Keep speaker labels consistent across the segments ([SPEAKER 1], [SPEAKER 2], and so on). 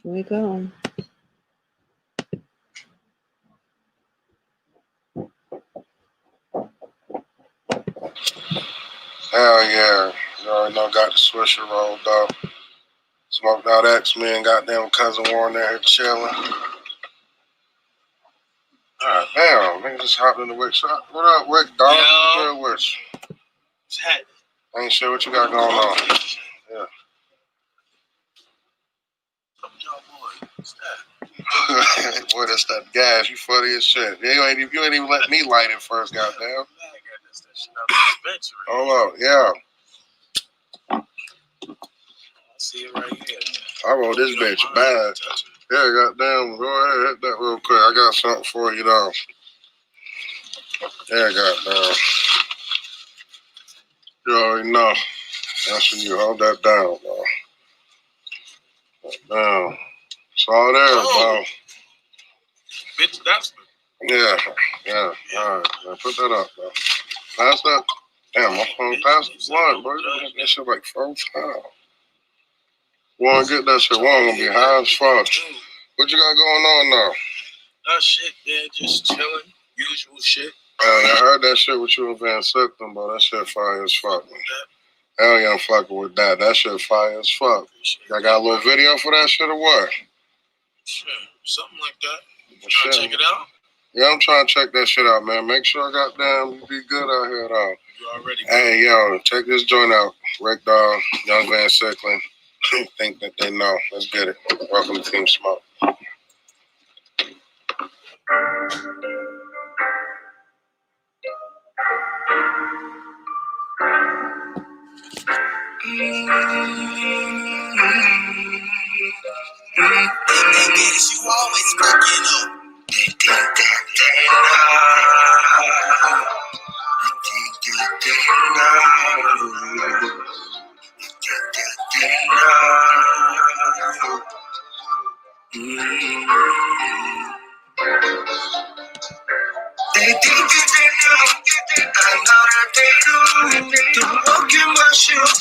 [SPEAKER 1] Here we go.
[SPEAKER 2] Hell yeah. You already know, got the swisher rolled up. Smoked out X-Men, goddamn cousin Warren there chilling. God damn, nigga just hopped in the Wick shop. What up, Wick, dog? What's good with you?
[SPEAKER 3] What's happening?
[SPEAKER 2] Ain't sure what you got going on. Yeah.
[SPEAKER 3] What's that?
[SPEAKER 2] Boy, that's that gas. You funny as shit. You ain't even let me light it first, goddamn. Hold up, yeah.
[SPEAKER 3] I see it right here.
[SPEAKER 2] I rolled this bitch bad. Yeah, goddamn. Go ahead, hit that real quick. I got something for you, though. Yeah, goddamn. You already know. That's when you hold that down, bro. Damn. It's all there, bro.
[SPEAKER 3] Bitch, that's
[SPEAKER 2] Yeah. All right, man. Put that up, bro. Pass that. Damn, my phone passed the blunt, bro. You get that shit like 4 times. Warren, get that shit. Warren gonna be high as fuck. What you got going on now?
[SPEAKER 3] That shit, man. Just chilling. Usual shit.
[SPEAKER 2] I heard that shit with you and Vansicklen, bro. That shit fire as fuck, man. Hell yeah, I'm fucking with that. That shit fire as fuck. Y'all got a little video for that shit or what?
[SPEAKER 3] Sure. Something like that. You trying to check it out?
[SPEAKER 2] Yeah, I'm trying to check that shit out, man. Make sure I got damn you be good out here, though.
[SPEAKER 3] You already good.
[SPEAKER 2] Hey, yo, check this joint out. Rick Dog, Young Vansicklen. Think that they know. Let's get it. Welcome to Team Smoke.
[SPEAKER 4] Niggas, you always fucking up. They think that they know, I know that they do. Don't walk in my shoes,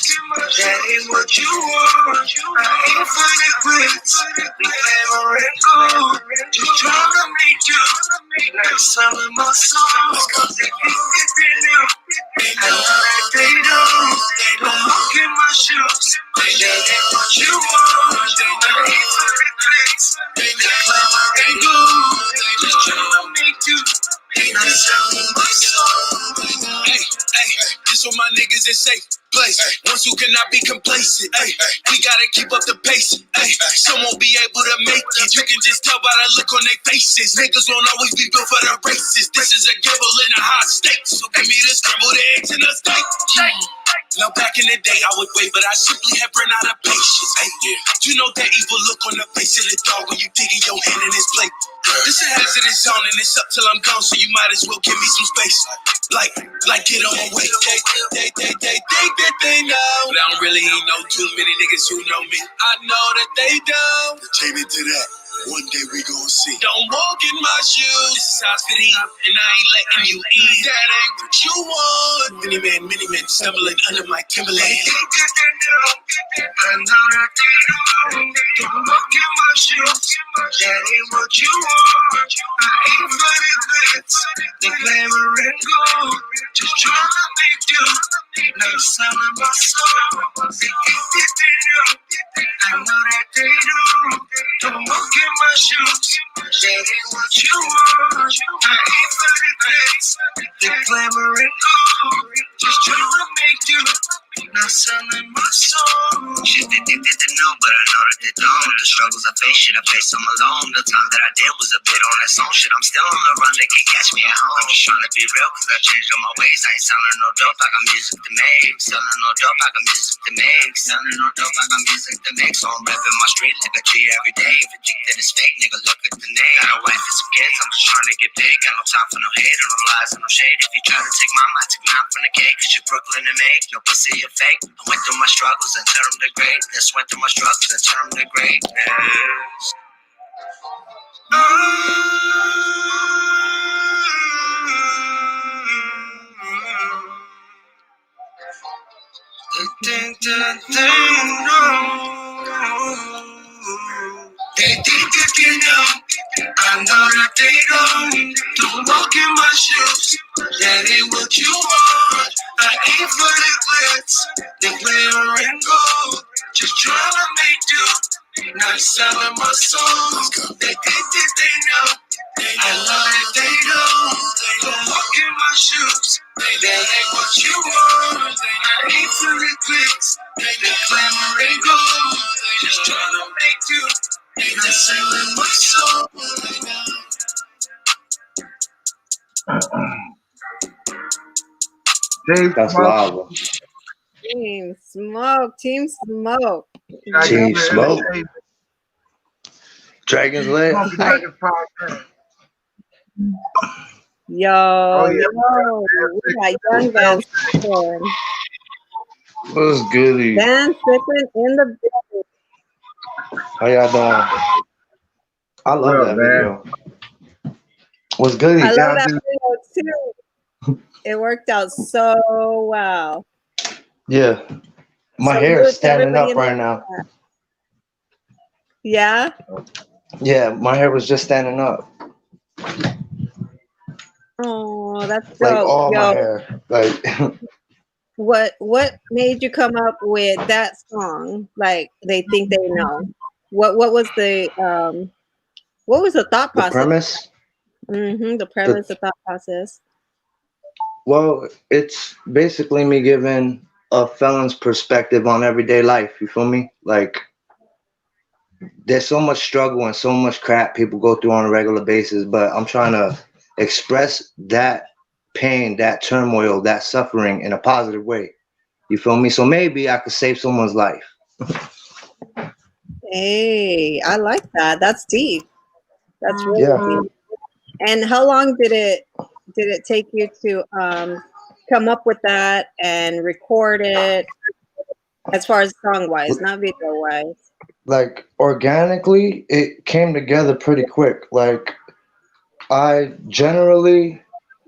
[SPEAKER 4] that ain't what you want. I ain't for the grits, glamour and gold. Just trying to make you, like selling my soul. Cause they think that they know, I know that they do. Don't walk in my shoes, that ain't what you want. I ain't for the grits, glamour and gold. Just trying to make you. Hey, this for my niggas in safe place. Ones who cannot be complacent. Hey, we gotta keep up the pace. Hey, some won't be able to make it. You can just tell by the look on their faces. Niggas won't always be built for the races. This is a gamble in the high stakes. So give me the scrambled eggs and the steak. Now back in the day I would wait, but I simply have run out of patience. Hey, you know that evil look on the face of the dog when you digging your hand in his plate. This a hazardous zone and it's up till I'm gone, so you might as well give me some space. Like get on my way. They think that they know, but I don't really know too many niggas who know me. I know that they don't. Pertain into that. One day we gon' see. Don't walk in my shoes. This is how it's fitting, and I ain't letting you in. That ain't what you want. Many men stumbling under my Timberland. They think that they know, I know that they don't. Don't walk in my shoes. That ain't what you want. I ain't for the glitz, the glamour and gold. Just trying to make you, not selling my soul. They think that they know, I know that they don't. Don't walk in my shoes, that ain't what you want. I ain't for the glitz, the glamour and gold. Just trying to make you, not selling my soul. Shit, they think that they know, but I know that they don't. The struggles I face, shit I face them alone. The time that I did was a bit on that song. Shit, I'm still on the run, they can't catch me at home. I'm just trying to be real, cause I changed all my ways. I ain't selling no dope, I got music to make. Selling no dope, I got music to make. Selling no dope, I got music to make. So I'm repping my street like a G every day. If you think that it's fake, nigga, look at the name. Got a wife and some kids, I'm just trying to get big. Got no time for no hate or no lies or no shade. If you try to take my mind, take mine from the cake. Cause you're Brooklyn and make no pussy or fake. I went through my struggles and turned them to greatness. Went through my struggles and turned them to greatness. They think that they know. if you know, I know that they don't walk in my shoes. That ain't what you want. I ain't for the glitz, the glitter and gold. Just trying to make do, not selling my soul. They think that they know, I know that they don't walk in my shoes. That ain't what you want. I ain't for the glitz, the glamour and gold. Just trying to make do, not selling my soul.
[SPEAKER 1] That's lava.
[SPEAKER 5] Team Smoke. Team Smoke.
[SPEAKER 1] Team Smoke. Dragon's Lair.
[SPEAKER 5] Yo, we got young Vansicklen.
[SPEAKER 1] What's goody?
[SPEAKER 5] Vansicklen in the building.
[SPEAKER 1] How y'all doing? I love that video. What's goody?
[SPEAKER 5] I love that video too. It worked out so well.
[SPEAKER 1] Yeah. My hair is standing up right now.
[SPEAKER 5] Yeah?
[SPEAKER 1] Yeah, my hair was just standing up.
[SPEAKER 5] Oh, that's dope.
[SPEAKER 1] Like all my hair. Like
[SPEAKER 5] what made you come up with that song? Like They Think They Know. What was the thought process?
[SPEAKER 1] The premise?
[SPEAKER 5] The premise, the thought process.
[SPEAKER 1] Well, it's basically me giving a felon's perspective on everyday life. You feel me? Like, there's so much struggle and so much crap people go through on a regular basis, but I'm trying to express that pain, that turmoil, that suffering in a positive way. You feel me? So maybe I could save someone's life.
[SPEAKER 5] Hey, I like that. That's deep. That's really deep. And how long did it take you to come up with that and record it, as far as song wise, not video wise?
[SPEAKER 1] Like organically, it came together pretty quick. Like I generally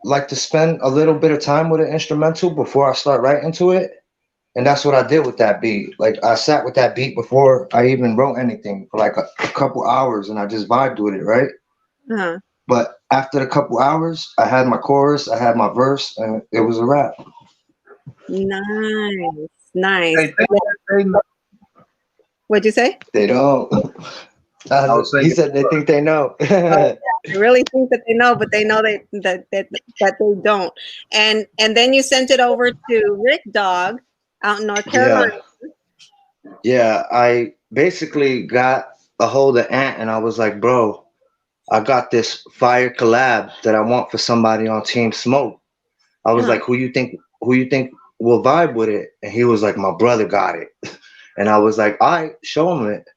[SPEAKER 1] like to spend a little bit of time with an instrumental before I start writing to it. And that's what I did with that beat. Like I sat with that beat before I even wrote anything for like a couple hours and I just vibed with it, right?
[SPEAKER 5] Uh-huh.
[SPEAKER 1] But after a couple hours, I had my chorus, I had my verse, and it was a wrap.
[SPEAKER 5] Nice. What'd you say?
[SPEAKER 1] They don't. He said they think they know.
[SPEAKER 5] They really think that they know, but they know that they don't. And then you sent it over to Rick Dog out in North Carolina.
[SPEAKER 1] Yeah, I basically got a hold of Ant and I was like, bro, I got this fire collab that I want for somebody on Team Smoke. I was like, who you think will vibe with it? And he was like, my brother got it. And I was like, all right, show him it.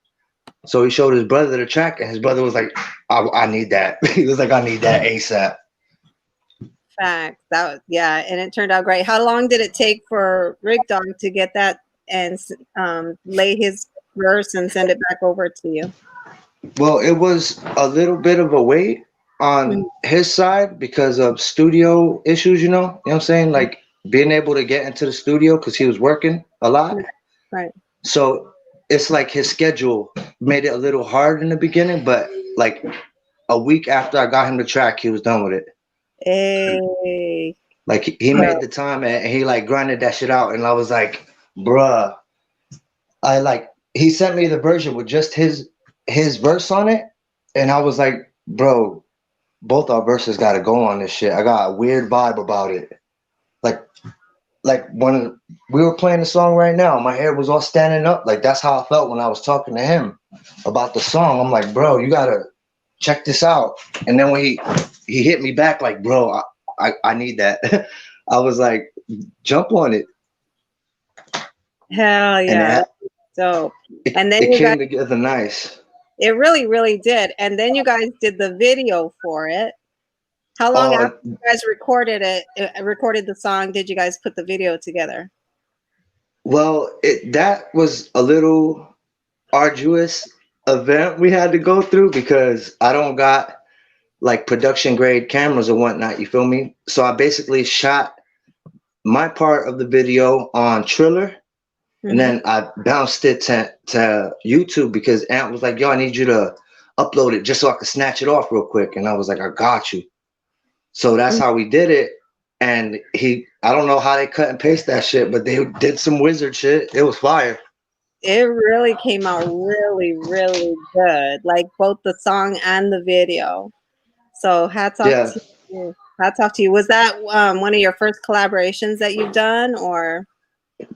[SPEAKER 1] So he showed his brother the track and his brother was like, I need that. He was like, I need that ASAP.
[SPEAKER 5] Fact. And it turned out great. How long did it take for Rick Dog to get that and lay his verse and send it back over to you?
[SPEAKER 1] Well, it was a little bit of a wait on his side because of studio issues, you know what I'm saying? Like being able to get into the studio because he was working a lot.
[SPEAKER 5] Right.
[SPEAKER 1] So it's like his schedule made it a little hard in the beginning, but like a week after I got him the track, he was done with it.
[SPEAKER 5] Hey.
[SPEAKER 1] Like he made the time and he like grinded that shit out. And I was like, bruh, he sent me the version with just his verse on it. And I was like, bro, both our verses got to go on this shit. I got a weird vibe about it. Like when we were playing the song right now, my hair was all standing up. Like that's how I felt when I was talking to him about the song. I'm like, bro, you got to check this out. And then when he hit me back like, bro, I need that. I was like, jump on it.
[SPEAKER 5] Hell yeah. So, and then
[SPEAKER 1] it came together nice.
[SPEAKER 5] It really, really did. And then you guys did the video for it. How long after you guys recorded the song, did you guys put the video together?
[SPEAKER 1] Well, that was a little arduous event we had to go through because I don't got like production grade cameras or whatnot, you feel me? So I basically shot my part of the video on Triller. And then I bounced it to YouTube because Ant was like, yo, I need you to upload it just so I could snatch it off real quick. And I was like, I got you. So that's how we did it. And I don't know how they cut and paste that shit, but they did some wizard shit. It was fire.
[SPEAKER 5] It really came out really, really good. Like both the song and the video. So hats off to you. Hats off to you. Was that one of your first collaborations that you've done, or?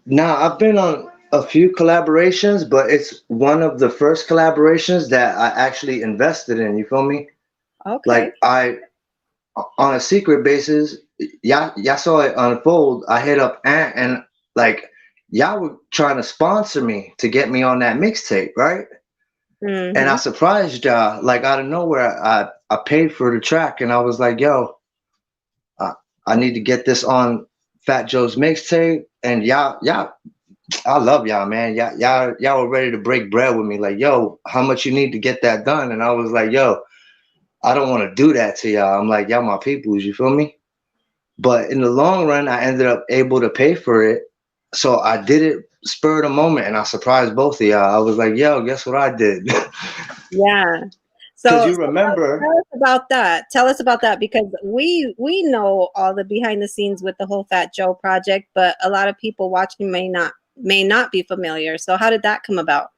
[SPEAKER 1] Nah, I've been on a few collaborations, but it's one of the first collaborations that I actually invested in. You feel me?
[SPEAKER 5] Okay.
[SPEAKER 1] Like on a secret basis, y'all saw it unfold. I hit up Ant and like y'all were trying to sponsor me to get me on that mixtape, right?
[SPEAKER 5] Mm-hmm.
[SPEAKER 1] And I surprised y'all, like out of nowhere. I paid for the track, and I was like, "Yo, I need to get this on Fat Joe's mixtape." And y'all, I love y'all, man. Y'all were ready to break bread with me. Like, yo, how much you need to get that done? And I was like, yo, I don't want to do that to y'all. I'm like, y'all my peoples, you feel me? But in the long run, I ended up able to pay for it. So I did it spur of the moment, and I surprised both of y'all. I was like, yo, guess what I did?
[SPEAKER 5] Yeah. So
[SPEAKER 1] you remember,
[SPEAKER 5] tell us about that. Tell us about that, because we know all the behind the scenes with the whole Fat Joe project, but a lot of people watching may not be familiar. So how did that come about?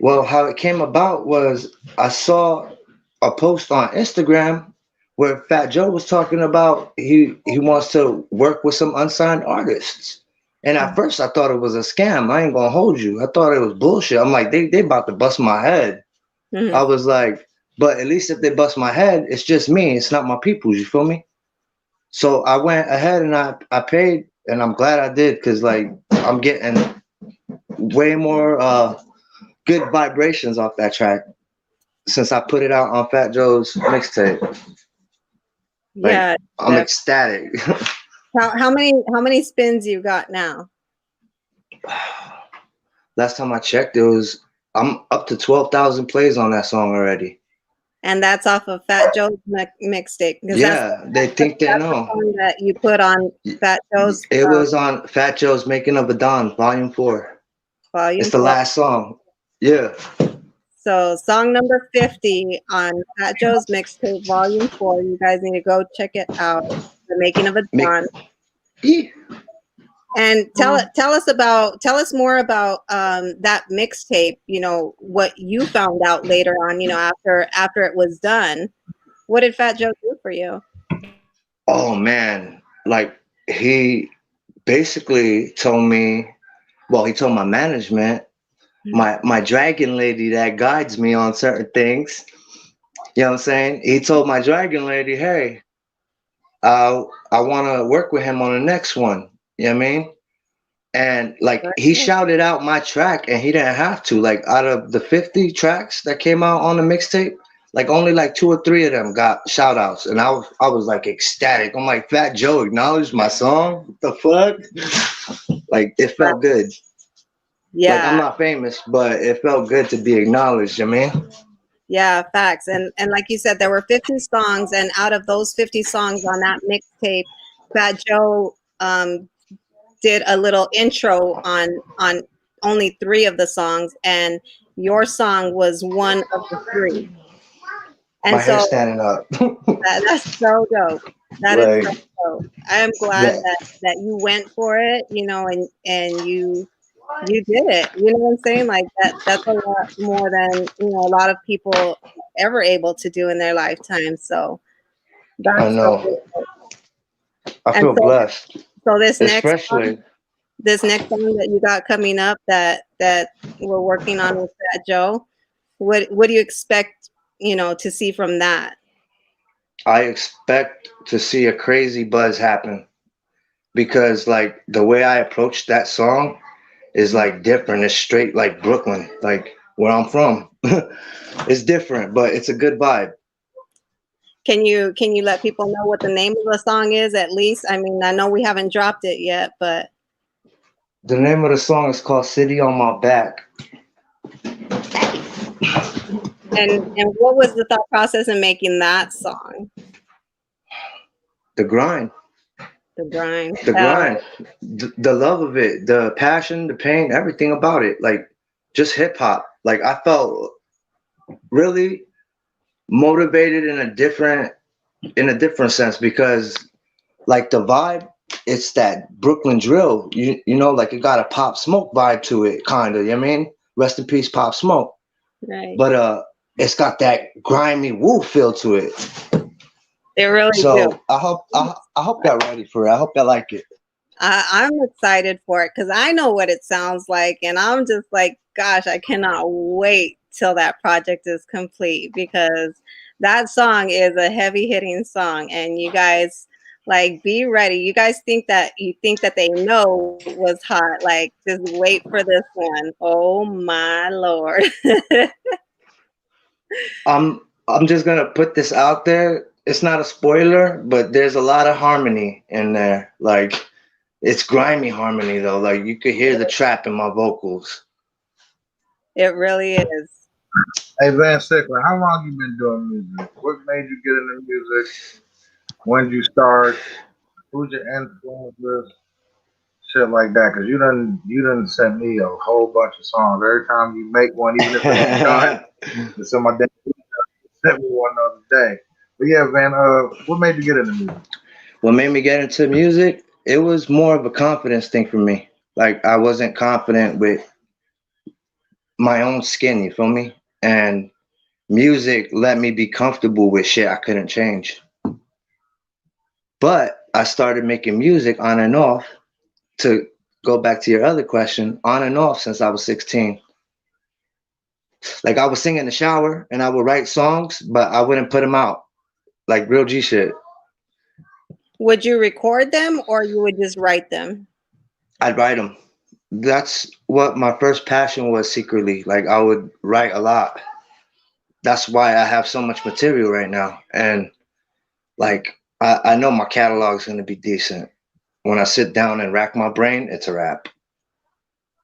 [SPEAKER 1] well, how it came about was I saw a post on Instagram where Fat Joe was talking about he wants to work with some unsigned artists. And at first I thought it was a scam. I ain't gonna hold you. I thought it was bullshit. I'm like, they about to bust my head.
[SPEAKER 5] Mm-hmm.
[SPEAKER 1] I was like, but at least if they bust my head, it's just me. It's not my peoples, you feel me? So I went ahead and I paid, and I'm glad I did, because like I'm getting way more good vibrations off that track since I put it out on Fat Joe's mixtape.
[SPEAKER 5] Yeah,
[SPEAKER 1] I'm ecstatic.
[SPEAKER 5] how many spins you got now?
[SPEAKER 1] Last time I checked, I'm up to 12,000 plays on that song already.
[SPEAKER 5] And that's off of Fat Joe's mixtape.
[SPEAKER 1] Yeah, they think they know.
[SPEAKER 5] The song that you put on Fat Joe's.
[SPEAKER 1] It was on Fat Joe's Making of a Don, Volume 4. It's the last song. Yeah.
[SPEAKER 5] So song number 50 on Fat Joe's mixtape, Volume 4. You guys need to go check it out. The Making of a Don. And tell us more about that mixtape. You know what you found out later on. You know, after it was done, what did Fat Joe do for you?
[SPEAKER 1] Oh man, like he basically told me. Well, he told my management, my dragon lady that guides me on certain things. You know what I'm saying? He told my dragon lady, hey, I want to work with him on the next one. You know what I mean? And like he shouted out my track, and he didn't have to. Like out of the 50 tracks that came out on the mixtape, like only like 2 or 3 of them got shout outs. And I was like ecstatic. I'm like, Fat Joe acknowledged my song? What the fuck? Like it felt good.
[SPEAKER 5] Yeah.
[SPEAKER 1] Like I'm not famous, but it felt good to be acknowledged, you know what I mean?
[SPEAKER 5] Yeah, facts. And like you said, there were 50 songs, and out of those 50 songs on that mixtape, Fat Joe did a little intro on only 3 of the songs, and your song was one of the 3. And
[SPEAKER 1] my hair's standing up.
[SPEAKER 5] That's so dope. That is so dope. I am glad that you went for it, you know, and you did it. You know what I'm saying? Like that's a lot more than, you know, a lot of people ever able to do in their lifetime. So that's
[SPEAKER 1] I know.
[SPEAKER 5] so dope.
[SPEAKER 1] I feel blessed.
[SPEAKER 5] So this next
[SPEAKER 1] song
[SPEAKER 5] that you got coming up that we're working on with Fat Joe, what do you expect, you know, to see from that?
[SPEAKER 1] I expect to see a crazy buzz happen, because like the way I approached that song is like different. It's straight like Brooklyn, like where I'm from. It's different, but it's a good vibe.
[SPEAKER 5] Can you let people know what the name of the song is at least? I mean, I know we haven't dropped it yet, but
[SPEAKER 1] the name of the song is called City on My Back.
[SPEAKER 5] And what was the thought process in making that song?
[SPEAKER 1] The grind.
[SPEAKER 5] The grind.
[SPEAKER 1] The grind. The love of it, the passion, the pain, everything about it. Like just hip hop. Like I felt really motivated in a different sense because like the vibe, it's that Brooklyn drill. You know, like it got a Pop Smoke vibe to it, kind of. You know what I mean? Rest in peace, Pop Smoke.
[SPEAKER 5] Right.
[SPEAKER 1] But it's got that grimy woo feel to it.
[SPEAKER 5] They really do.
[SPEAKER 1] So I hope y'all ready for it. I hope y'all like it.
[SPEAKER 5] I'm excited for it because I know what it sounds like, and I'm just like, gosh, I cannot wait till that project is complete because that song is a heavy hitting song, and you guys like be ready. You guys think that they know was hot, like just wait for this one. Oh my lord.
[SPEAKER 1] I'm just gonna put this out there. It's not a spoiler, but there's a lot of harmony in there. Like it's grimy harmony though. Like you could hear the trap in my vocals.
[SPEAKER 5] It really is.
[SPEAKER 6] Hey, Vansicklen, how long you been doing music? What made you get into music? When did you start? Who's your influences? Shit like that. Cause you done sent me a whole bunch of songs. Every time you make one, even if it ain't done, it's on my day. Sent me one the other day. But yeah, Van, what made you get into music?
[SPEAKER 1] What made me get into music? It was more of a confidence thing for me. Like I wasn't confident with my own skin, you feel me? And music let me be comfortable with shit I couldn't change. But I started making music on and off to go back to your other question, on and off since I was 16. Like I would sing in the shower and I would write songs, but I wouldn't put them out. Like real G shit.
[SPEAKER 5] Would you record them or you would just write them?
[SPEAKER 1] I'd write them. That's what my first passion was secretly. Like I would write a lot. That's why I have so much material right now. And like I know my catalog's gonna be decent. When I sit down and rack my brain, it's a wrap.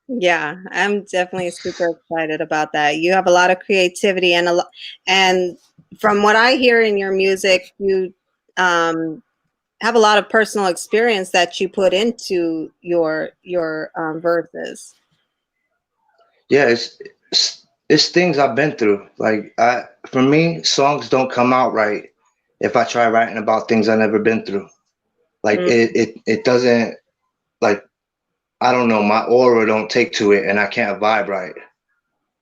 [SPEAKER 5] Yeah, I'm definitely super excited about that. You have a lot of creativity and from what I hear in your music, you have a lot of personal experience that you put into your verses.
[SPEAKER 1] Yeah, it's things I've been through. Like for me, songs don't come out right if I try writing about things I've never been through. Like it doesn't, like I don't know, my aura don't take to it and I can't vibe right.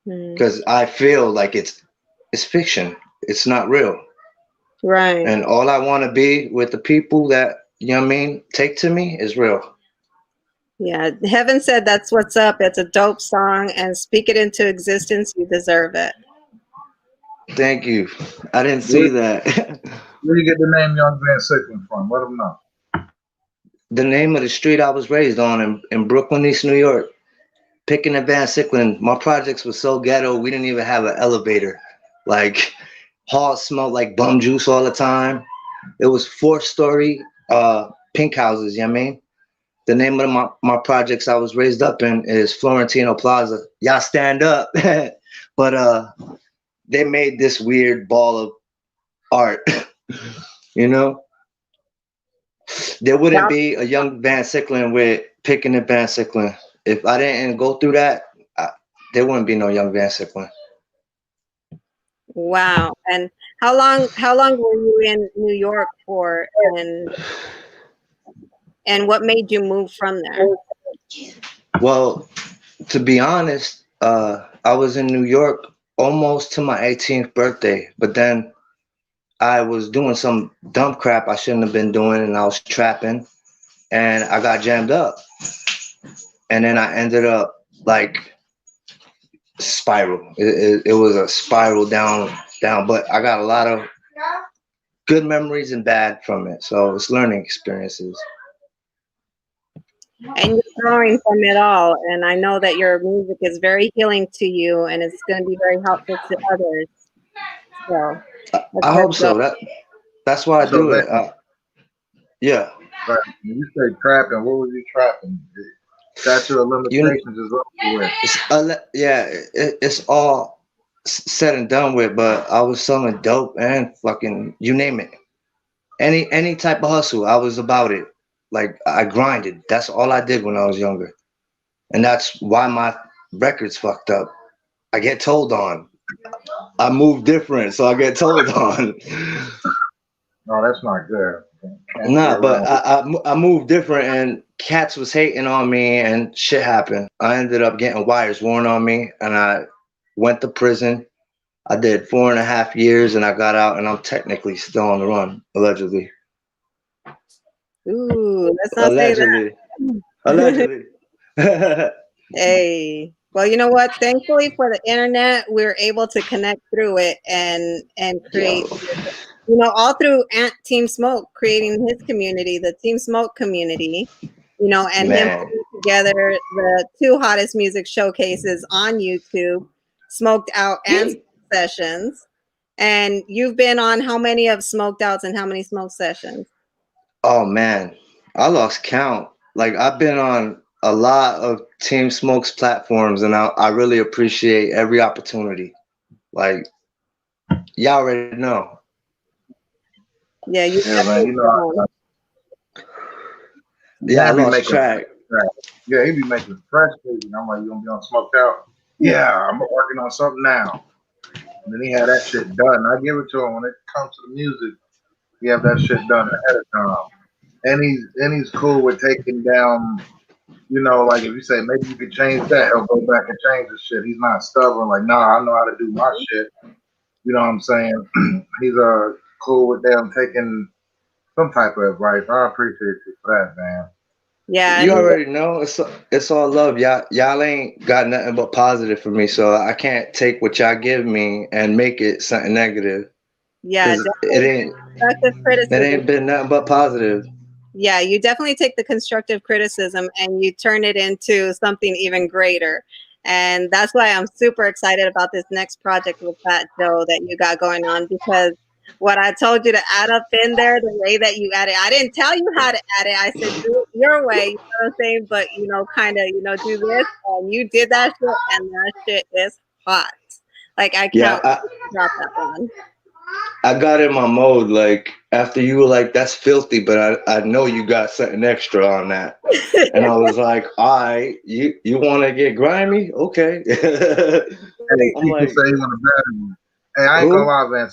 [SPEAKER 1] Because I feel like it's fiction. It's not real.
[SPEAKER 5] Right.
[SPEAKER 1] And all I want to be with the people that, you know what I mean, take to me is real.
[SPEAKER 5] Yeah, Heaven said that's what's up. It's a dope song and speak it into existence. You deserve it.
[SPEAKER 1] Thank you. I didn't see that.
[SPEAKER 6] Where you get the name Young Vansicklen from? Let them know.
[SPEAKER 1] The name of the street I was raised on in Brooklyn, East New York. Picking and Vansicklen. My projects were so ghetto, we didn't even have an elevator. Like, halls smelled like bum juice all the time. It was 4-story pink houses, you know what I mean? The name of my projects I was raised up in is Florentino Plaza. Y'all stand up. But they made this weird ball of art, you know? There wouldn't be a young Vansicklen with Picking and Vansicklen. If I didn't go through that, there wouldn't be no young Vansicklen.
[SPEAKER 5] Wow. And how long were you in New York for, and what made you move from there?
[SPEAKER 1] Well, to be honest, I was in New York almost to my 18th birthday, but then I was doing some dumb crap I shouldn't have been doing, and I was trapping, and I got jammed up, and then I ended up like spiral. It was a spiral down, but I got a lot of good memories and bad from it, so it's learning experiences.
[SPEAKER 5] And you're growing from it all. And I know that your music is very healing to you and it's going to be very helpful to others. So
[SPEAKER 1] I hope so. That's why I do it. Yeah.
[SPEAKER 6] Right. When you say trapping, what was you trapping? Statute of limitations is over with.
[SPEAKER 1] It's all said and done with, but I was selling dope and fucking, you name it. Any type of hustle, I was about it. Like I grinded. That's all I did when I was younger. And that's why my records fucked up. I get told on. I move different, so I get told on.
[SPEAKER 6] No, that's not good. Can't be
[SPEAKER 1] Nah, but
[SPEAKER 6] around.
[SPEAKER 1] I moved different, and cats was hating on me, and shit happened. I ended up getting wires worn on me, and I went to prison. I did 4.5 years, and I got out, and I'm technically still on the run, allegedly.
[SPEAKER 5] Ooh, let's not say
[SPEAKER 1] Allegedly.
[SPEAKER 5] that.
[SPEAKER 1] Allegedly.
[SPEAKER 5] Hey, well, you know what? Thankfully for the internet, we're able to connect through it and create,
[SPEAKER 1] Yo,
[SPEAKER 5] all through Team Smoke creating his community, the Team Smoke community, and him
[SPEAKER 1] man.
[SPEAKER 5] putting together the two hottest music showcases on YouTube, Smoked Out and Smoke Sessions. And you've been on how many of Smoked Outs and how many Smoke Sessions?
[SPEAKER 1] Oh man, I lost count. Like I've been on a lot of Team Smoke's platforms, and I really appreciate every opportunity. Like y'all already know.
[SPEAKER 5] Yeah, you
[SPEAKER 6] Yeah, man.
[SPEAKER 5] definitely.
[SPEAKER 1] Yeah, I
[SPEAKER 6] Man be
[SPEAKER 1] lost
[SPEAKER 6] making.
[SPEAKER 1] track.
[SPEAKER 6] Yeah, he be making fresh music. I'm like, you gonna be on Smoked Out? Yeah, I'm working on something now. And then he had that shit done. I give it to him when it comes to the music. He have that shit done ahead of time. And he's cool with taking down. Like if you say maybe you could change that, he'll go back and change the shit. He's not stubborn. Like, nah, I know how to do my shit. You know what I'm saying? He's cool with them taking some type of advice. I appreciate you for that, man.
[SPEAKER 5] Yeah,
[SPEAKER 1] You already know it's all love. Y'all ain't got nothing but positive for me, so I can't take what y'all give me and make it something negative.
[SPEAKER 5] yeah,
[SPEAKER 1] Cause it ain't
[SPEAKER 5] constructive
[SPEAKER 1] it
[SPEAKER 5] criticism.
[SPEAKER 1] ain't been nothing but positive.
[SPEAKER 5] Yeah, you definitely take the constructive criticism and you turn it into something even greater. And that's why I'm super excited about this next project with Fat Joe that you got going on, because what I told you to add up in there, the way that you add it, I didn't tell you how to add it. I said, do it your way, you know what I'm saying? But, kind of, do this. And you did that shit, and that shit is hot. Like, I
[SPEAKER 1] Yeah,
[SPEAKER 5] can't wait to drop that one.
[SPEAKER 1] I got in my mode like after you were like, that's filthy, but I know you got something extra on that. And I was like, all right, you want to get grimy? Okay.
[SPEAKER 6] Hey,
[SPEAKER 1] I'm
[SPEAKER 6] people
[SPEAKER 1] like,
[SPEAKER 6] say he want to battle me. Hey, I ain't gonna
[SPEAKER 1] who?
[SPEAKER 6] lie, Van.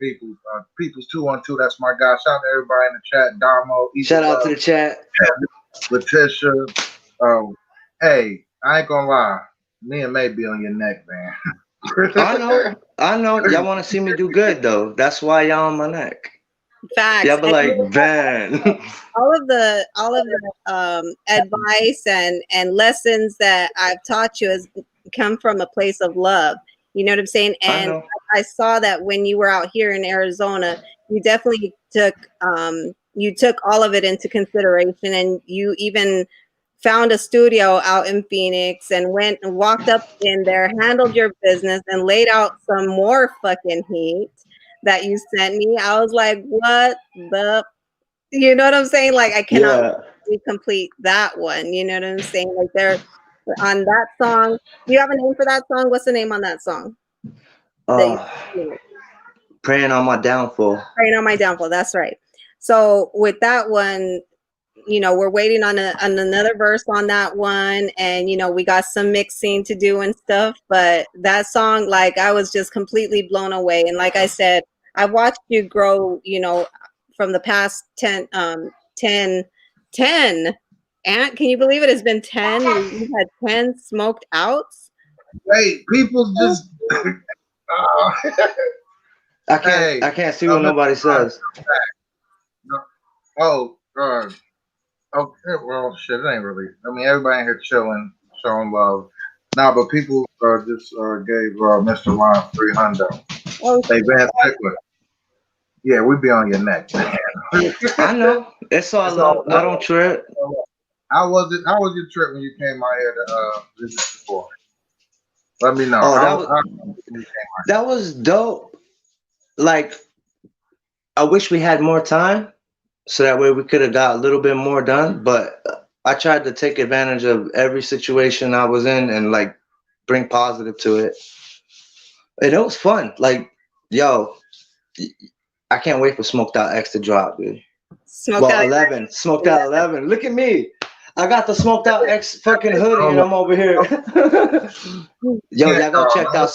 [SPEAKER 6] People's 212. That's my guy. Shout out to everybody in the chat. Damo,
[SPEAKER 1] Shout out to
[SPEAKER 6] Eva,
[SPEAKER 1] the chat.
[SPEAKER 6] Letitia. Hey, I ain't gonna lie. Me and May be on your neck, man.
[SPEAKER 1] I know. Y'all want to see me do good though. That's why y'all on my neck.
[SPEAKER 5] Facts.
[SPEAKER 1] Y'all be
[SPEAKER 5] And
[SPEAKER 1] like, Van.
[SPEAKER 5] all of the advice and lessons that I've taught you has come from a place of love. You know what I'm saying?
[SPEAKER 1] I
[SPEAKER 5] And
[SPEAKER 1] know.
[SPEAKER 5] I saw that when you were out here in Arizona, you definitely took all of it into consideration, and you even found a studio out in Phoenix and went and walked up in there, handled your business, and laid out some more fucking heat that you sent me. I was like, what the, you know what I'm saying? Like, I cannot
[SPEAKER 1] Yeah.
[SPEAKER 5] complete that one. You know what I'm saying? Like, they're on that song. Do you have a name for that song? What's the name on that song?
[SPEAKER 1] Praying on my downfall.
[SPEAKER 5] Praying on my downfall. That's right. So with that one, we're waiting on another verse on that one, and we got some mixing to do and stuff. But that song, like, I was just completely blown away. And like I said, I've watched you grow, from the past 10. And can you believe it? It's been 10. You've had 10 smoked outs.
[SPEAKER 6] Hey, people just.
[SPEAKER 1] I can't see what nobody says.
[SPEAKER 6] Oh, God. Okay, well, shit, it ain't really. I mean, everybody in here chilling, showing love. Nah, but people just gave Mr. Lime 300.
[SPEAKER 5] Oh,
[SPEAKER 6] Hey, Vansicklen. Yeah, we be on your neck, man.
[SPEAKER 1] I know. It's all love. I don't trip.
[SPEAKER 6] How was your trip when you came out here to visit before? Let me know.
[SPEAKER 1] Oh, that was dope. Like, I wish we had more time, so that way we could have got a little bit more done. But I tried to take advantage of every situation I was in and like bring positive to it. And it was fun. Like, yo, I can't wait for Smoked Out X to drop, dude. Smoked Out 11. Smoked Out 11. Look at me. I got the Smoked Out X fucking hoodie and I'm over here. Yo, y'all go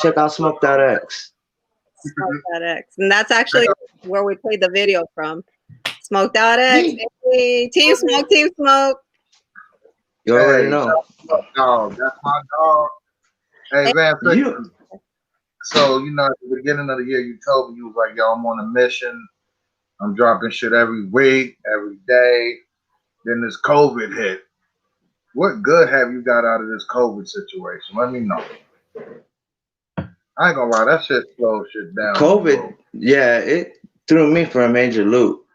[SPEAKER 1] check out Smoke.x.
[SPEAKER 5] Smoke.x. And that's actually where we played the video from. Smoke.x. Hey, Team Smoke, Team Smoke.
[SPEAKER 1] You already know.
[SPEAKER 6] Dog, that's my dog. Hey, Vansicklen. So, you know, at the beginning of the year, you told me you was like, yo, I'm on a mission. I'm dropping shit every week, every day. Then this COVID hit. What good have you got out of this COVID situation? Let me know. I ain't gonna lie, that shit slowed shit down.
[SPEAKER 1] COVID, yeah, it threw me for a major loop.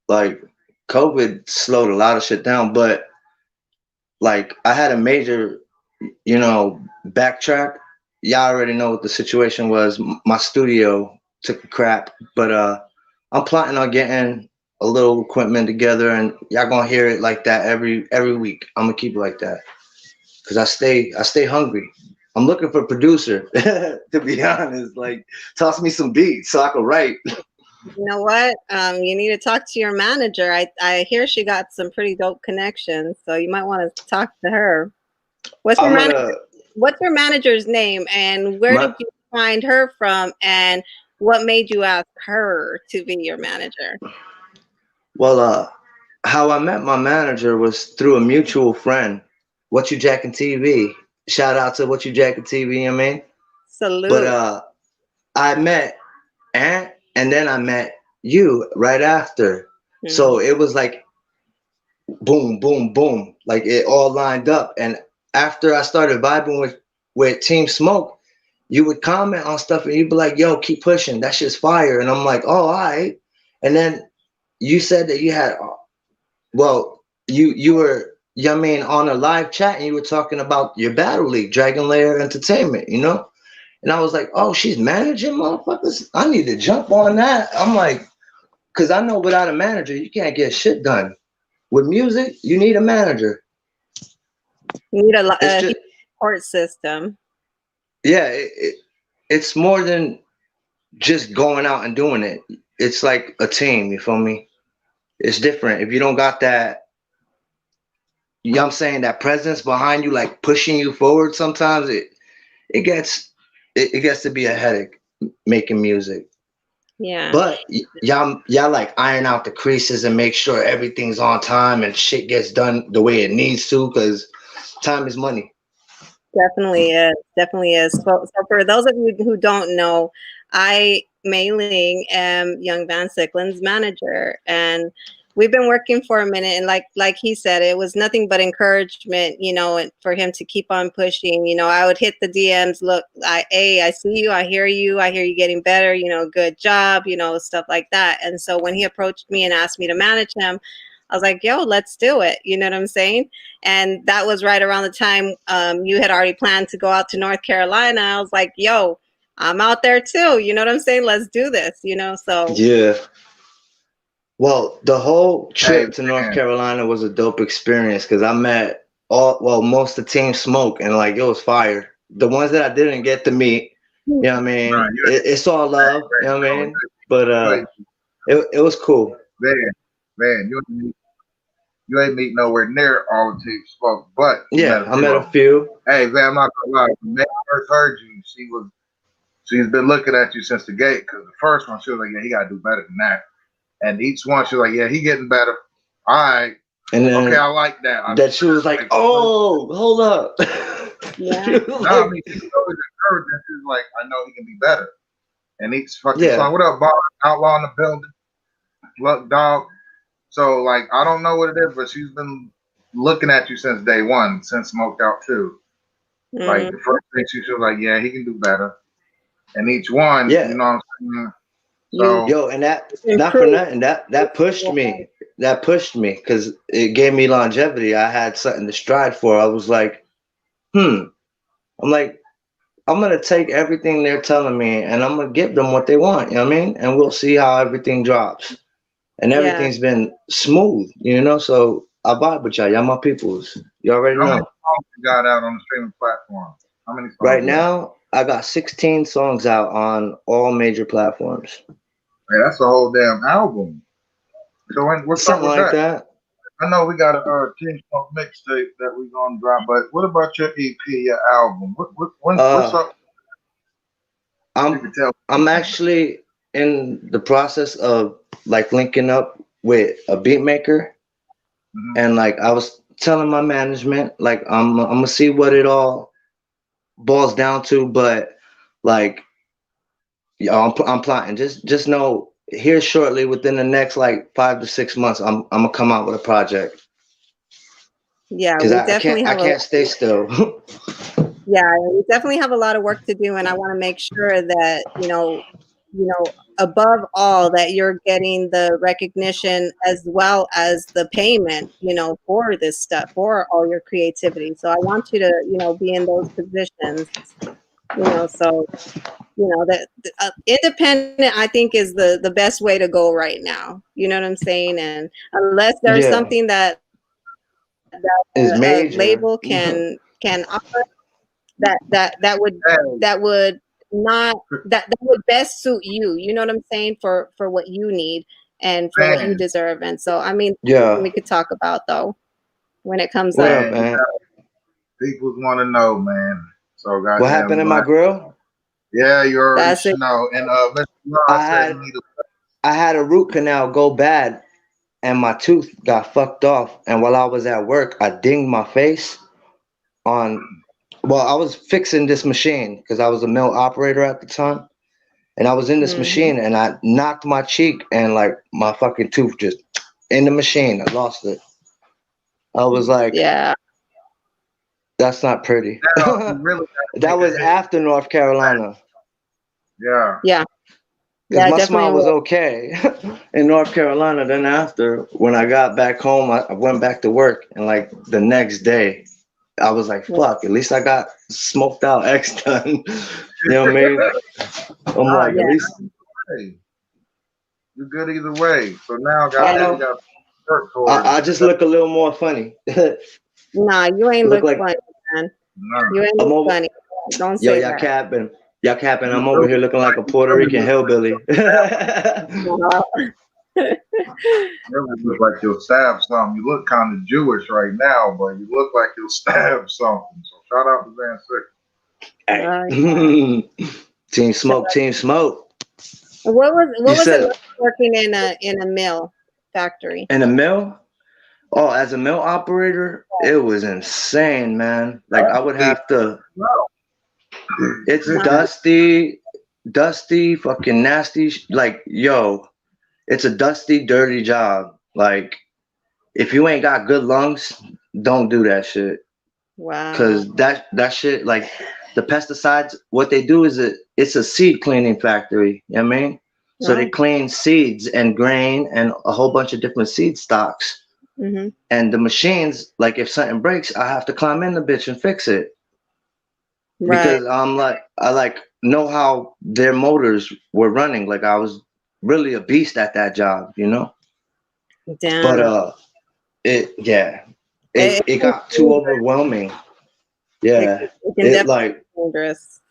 [SPEAKER 1] Like, COVID slowed a lot of shit down, but like I had a major, you know, backtrack. Y'all already know what the situation was. My studio took a crap, but I'm plotting on getting a little equipment together, and y'all gonna hear it like that every week. I'm gonna keep it like that because I stay hungry. I'm looking for a producer, to be honest. Like, toss me some beats so I can write.
[SPEAKER 5] You know what? You need to talk to your manager. I hear she got some pretty dope connections, so you might want to talk to her. What's your manager's name, and where did you find her from, and what made you ask her to be your manager?
[SPEAKER 1] Well, how I met my manager was through a mutual friend, What You Jackin' TV. Shout out to What You Jackin' TV, you know what I mean?
[SPEAKER 5] Salute.
[SPEAKER 1] But I met Ant, and then I met you right after. Mm-hmm. So it was like boom, boom, boom. Like it all lined up. And after I started vibing with Team Smoke, you would comment on stuff and you'd be like, yo, keep pushing. That shit's fire. And I'm like, oh, all right. And then you said that you had, well, you were, you know what I mean, on a live chat and you were talking about your battle league, Dragon Lair Entertainment, you know? And I was like, oh, she's managing motherfuckers? I need to jump on that. I'm like, because I know without a manager, you can't get shit done. With music, you need a manager.
[SPEAKER 5] You need a support system.
[SPEAKER 1] Yeah, it's more than just going out and doing it. It's like a team, you feel me? It's different. If you don't got that, you know what I'm saying, that presence behind you, like pushing you forward, sometimes it gets to be a headache making music.
[SPEAKER 5] Yeah.
[SPEAKER 1] But y'all like iron out the creases and make sure everything's on time and shit gets done the way it needs to, because time is money.
[SPEAKER 5] Definitely is. So for those of you who don't know, I, Mai-Ling, am Young Vansicklen's manager, and we've been working for a minute. And like he said, it was nothing but encouragement, you know, and for him to keep on pushing. You know, I would hit the DMs. Look, I see you. I hear you getting better. You know, good job. You know, stuff like that. And so when he approached me and asked me to manage him, I was like, yo, let's do it. You know what I'm saying? And that was right around the time you had already planned to go out to North Carolina. I was like, yo, I'm out there too. You know what I'm saying? Let's do this, you know? So
[SPEAKER 1] yeah. Well, the whole trip to North Carolina was a dope experience because I met most of Team Smoke, and like it was fire. The ones that I didn't get to meet, you know what I mean? Right, it's all love, you know what I mean? But it was cool.
[SPEAKER 6] Man, you ain't meet nowhere near all the Team Smoke, but
[SPEAKER 1] I met a few.
[SPEAKER 6] Hey, man, I'm not gonna lie. When I first heard you, she's been looking at you since the gate. Because the first one, she was like, "Yeah, he gotta do better than that." And each one, she was like, "Yeah, he getting better." All right.
[SPEAKER 1] And then
[SPEAKER 6] okay, I like that.
[SPEAKER 1] That she was like, "Oh, hold up."
[SPEAKER 5] Yeah.
[SPEAKER 6] No, I mean, she's always encouraging. She's like, "I know he can be better." And each fucking song, what up, Bob? Outlaw in the building. Look, dog. So, like, I don't know what it is, but she's been looking at you since day one, since Smoked Out 2. Mm-hmm. Like, the first thing she was like, yeah, he can do better. And each one, you know what I'm saying? So,
[SPEAKER 1] yo, and that, not for nothing, that pushed me. That pushed me because it gave me longevity. I had something to strive for. I was like, I'm like, I'm going to take everything they're telling me and I'm going to give them what they want, you know what I mean? And we'll see how everything drops. And everything's been smooth, you know? So I vibe with y'all. Y'all my peoples. You already know.
[SPEAKER 6] How many songs you got out on the streaming platform? How many songs?
[SPEAKER 1] Right now, I got 16 songs out on all major platforms.
[SPEAKER 6] Hey, that's a whole damn album. So what's
[SPEAKER 1] something like that?
[SPEAKER 6] I know we got a Team Smoke mixtape that we're gonna drop, but what about your EP, your album? What's up? You
[SPEAKER 1] I'm
[SPEAKER 6] can tell.
[SPEAKER 1] I'm actually in the process of like linking up with a beat maker,
[SPEAKER 6] Mhm.
[SPEAKER 1] and like I was telling my management, like I'm gonna see what it all boils down to, but like yeah, I'm plotting. Just know here shortly within the next like 5 to 6 months, I'm gonna come out with a project
[SPEAKER 5] Yeah,
[SPEAKER 1] because
[SPEAKER 5] we
[SPEAKER 1] I
[SPEAKER 5] definitely
[SPEAKER 1] can't I
[SPEAKER 5] have a
[SPEAKER 1] can't stay still.
[SPEAKER 5] yeah, we definitely have a lot of work to do, and I want to make sure that above all, that you're getting the recognition as well as the payment, for this stuff, for all your creativity. So I want you to, be in those positions, so that independent, I think, is the best way to go right now. You know what I'm saying? And unless there's
[SPEAKER 1] Yeah,
[SPEAKER 5] something that
[SPEAKER 1] it's
[SPEAKER 5] a
[SPEAKER 1] major.
[SPEAKER 5] label can offer, that
[SPEAKER 6] Hey,
[SPEAKER 5] that would not that would best suit you. You know what I'm saying? For what you need and for what you
[SPEAKER 6] man,
[SPEAKER 5] deserve. And so, I mean,
[SPEAKER 1] Yeah.
[SPEAKER 5] we could talk about though when it comes
[SPEAKER 1] What
[SPEAKER 5] up.
[SPEAKER 1] up,
[SPEAKER 6] man,
[SPEAKER 1] man?
[SPEAKER 6] people want to know, man. So
[SPEAKER 1] What
[SPEAKER 6] goddamn,
[SPEAKER 1] happened
[SPEAKER 6] we
[SPEAKER 1] in
[SPEAKER 6] gonna
[SPEAKER 1] my
[SPEAKER 6] have,
[SPEAKER 1] grill?
[SPEAKER 6] yeah, you already
[SPEAKER 5] That's it.
[SPEAKER 6] should know. And Mr. Ron
[SPEAKER 1] I
[SPEAKER 6] said he
[SPEAKER 1] had
[SPEAKER 6] need
[SPEAKER 1] I had a root canal go bad, and my tooth got fucked off. And while I was at work, I dinged my face on. Well, I was fixing this machine because I was a mill operator at the time, and I was in this
[SPEAKER 5] Hmm.
[SPEAKER 1] machine, and I knocked my cheek, and like my fucking tooth just in the machine. I lost it. I was like,
[SPEAKER 5] Yeah,
[SPEAKER 1] that's not pretty.
[SPEAKER 6] now. You
[SPEAKER 1] That
[SPEAKER 6] really got to take a
[SPEAKER 1] was
[SPEAKER 6] hit.
[SPEAKER 1] after North Carolina.
[SPEAKER 6] Yeah,
[SPEAKER 5] yeah,
[SPEAKER 1] Because
[SPEAKER 5] yeah,
[SPEAKER 1] my smile
[SPEAKER 5] definitely.
[SPEAKER 1] was okay in North Carolina. Then after, when I got back home, I went back to work, and like the next day, I was like, "Fuck! At least I got smoked out X done." You know what I mean? I'm
[SPEAKER 6] nah,
[SPEAKER 1] like,
[SPEAKER 6] you
[SPEAKER 1] at
[SPEAKER 5] Yeah,
[SPEAKER 1] least
[SPEAKER 6] hey, you good either way. So now,
[SPEAKER 1] I
[SPEAKER 6] goddamn, we
[SPEAKER 1] know.
[SPEAKER 6] got to work towards
[SPEAKER 1] I
[SPEAKER 6] it.
[SPEAKER 1] just look a little more funny.
[SPEAKER 5] nah, you ain't
[SPEAKER 1] Look
[SPEAKER 5] look
[SPEAKER 1] like
[SPEAKER 5] funny, man.
[SPEAKER 6] Nah,
[SPEAKER 5] You ain't
[SPEAKER 1] I'm
[SPEAKER 5] look
[SPEAKER 1] over.
[SPEAKER 5] funny. Don't
[SPEAKER 1] Yo,
[SPEAKER 5] say that.
[SPEAKER 1] y'all capping.
[SPEAKER 6] you
[SPEAKER 1] I'm over
[SPEAKER 6] really,
[SPEAKER 1] here looking like a
[SPEAKER 6] you
[SPEAKER 1] Puerto
[SPEAKER 6] really
[SPEAKER 1] Rican
[SPEAKER 6] look like
[SPEAKER 1] hillbilly.
[SPEAKER 6] really look like you'll stab something. You look kind of Jewish right now, but you look like you'll stab something. So shout out to Vansicklen.
[SPEAKER 1] Hey,
[SPEAKER 5] Uh,
[SPEAKER 1] team smoke, team smoke.
[SPEAKER 5] what
[SPEAKER 1] You
[SPEAKER 5] was it
[SPEAKER 1] said
[SPEAKER 5] like working in a mill factory?
[SPEAKER 1] in a mill? Oh, as a mill operator, it was insane, man. Like I would
[SPEAKER 6] Hey,
[SPEAKER 1] have to.
[SPEAKER 6] no,
[SPEAKER 1] It's
[SPEAKER 5] Uh,
[SPEAKER 1] dusty, fucking nasty. Like yo, it's a dusty, dirty job. Like if you ain't got good lungs, don't do that shit.
[SPEAKER 5] wow.
[SPEAKER 1] Cause that shit, like the pesticides, what they do is it's a seed cleaning factory. You know what I mean? So they
[SPEAKER 5] No.
[SPEAKER 1] clean seeds and grain and a whole bunch of different seed stocks.
[SPEAKER 5] Hmm.
[SPEAKER 1] And the machines, like if something breaks, I have to climb in the bitch and fix it
[SPEAKER 5] Right.
[SPEAKER 1] because I'm like I like know how their motors were running. Like I was really a beast at that job, you know. But
[SPEAKER 5] Damn.
[SPEAKER 1] it yeah,
[SPEAKER 5] It,
[SPEAKER 1] it
[SPEAKER 5] it,
[SPEAKER 1] got too overwhelming.
[SPEAKER 5] it,
[SPEAKER 1] Yeah,
[SPEAKER 5] it can
[SPEAKER 1] it
[SPEAKER 5] definitely
[SPEAKER 1] like
[SPEAKER 5] be dangerous.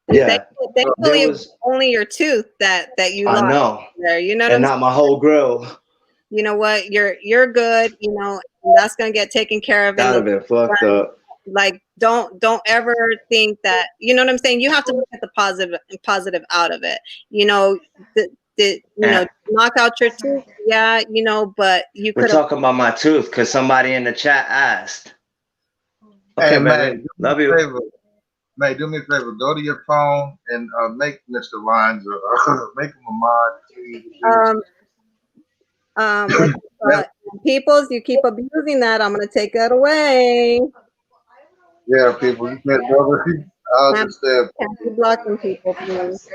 [SPEAKER 5] And
[SPEAKER 1] yeah, there
[SPEAKER 5] thankfully, it was
[SPEAKER 1] was
[SPEAKER 5] only your tooth that you
[SPEAKER 1] I
[SPEAKER 5] lost
[SPEAKER 1] know,
[SPEAKER 5] there. You know what
[SPEAKER 1] and
[SPEAKER 5] I'm saying?
[SPEAKER 1] not my whole grill.
[SPEAKER 5] You know what? You're good. And that's gonna get taken care of in
[SPEAKER 1] That'd
[SPEAKER 5] the
[SPEAKER 1] have been fucked
[SPEAKER 5] run.
[SPEAKER 1] up.
[SPEAKER 5] Like, don't ever think that. You know what I'm saying? You have to look at the positive out of it. You know,
[SPEAKER 1] And
[SPEAKER 5] knock out your tooth. Yeah, but you
[SPEAKER 1] we're
[SPEAKER 5] could have.
[SPEAKER 1] talking about my tooth because somebody in the chat asked.
[SPEAKER 6] hey,
[SPEAKER 1] Okay,
[SPEAKER 6] May,
[SPEAKER 1] baby,
[SPEAKER 6] do me
[SPEAKER 1] love
[SPEAKER 6] a
[SPEAKER 1] you.
[SPEAKER 6] favor. May, do me a favor. Go to your phone and make Mr. Lines, make him a mod, please.
[SPEAKER 5] Um, what
[SPEAKER 6] That-
[SPEAKER 5] peoples, you keep abusing that. I'm gonna take that away.
[SPEAKER 6] yeah, people, you can't go. I
[SPEAKER 5] Can't,
[SPEAKER 6] understand.
[SPEAKER 5] can't be blocking people, please.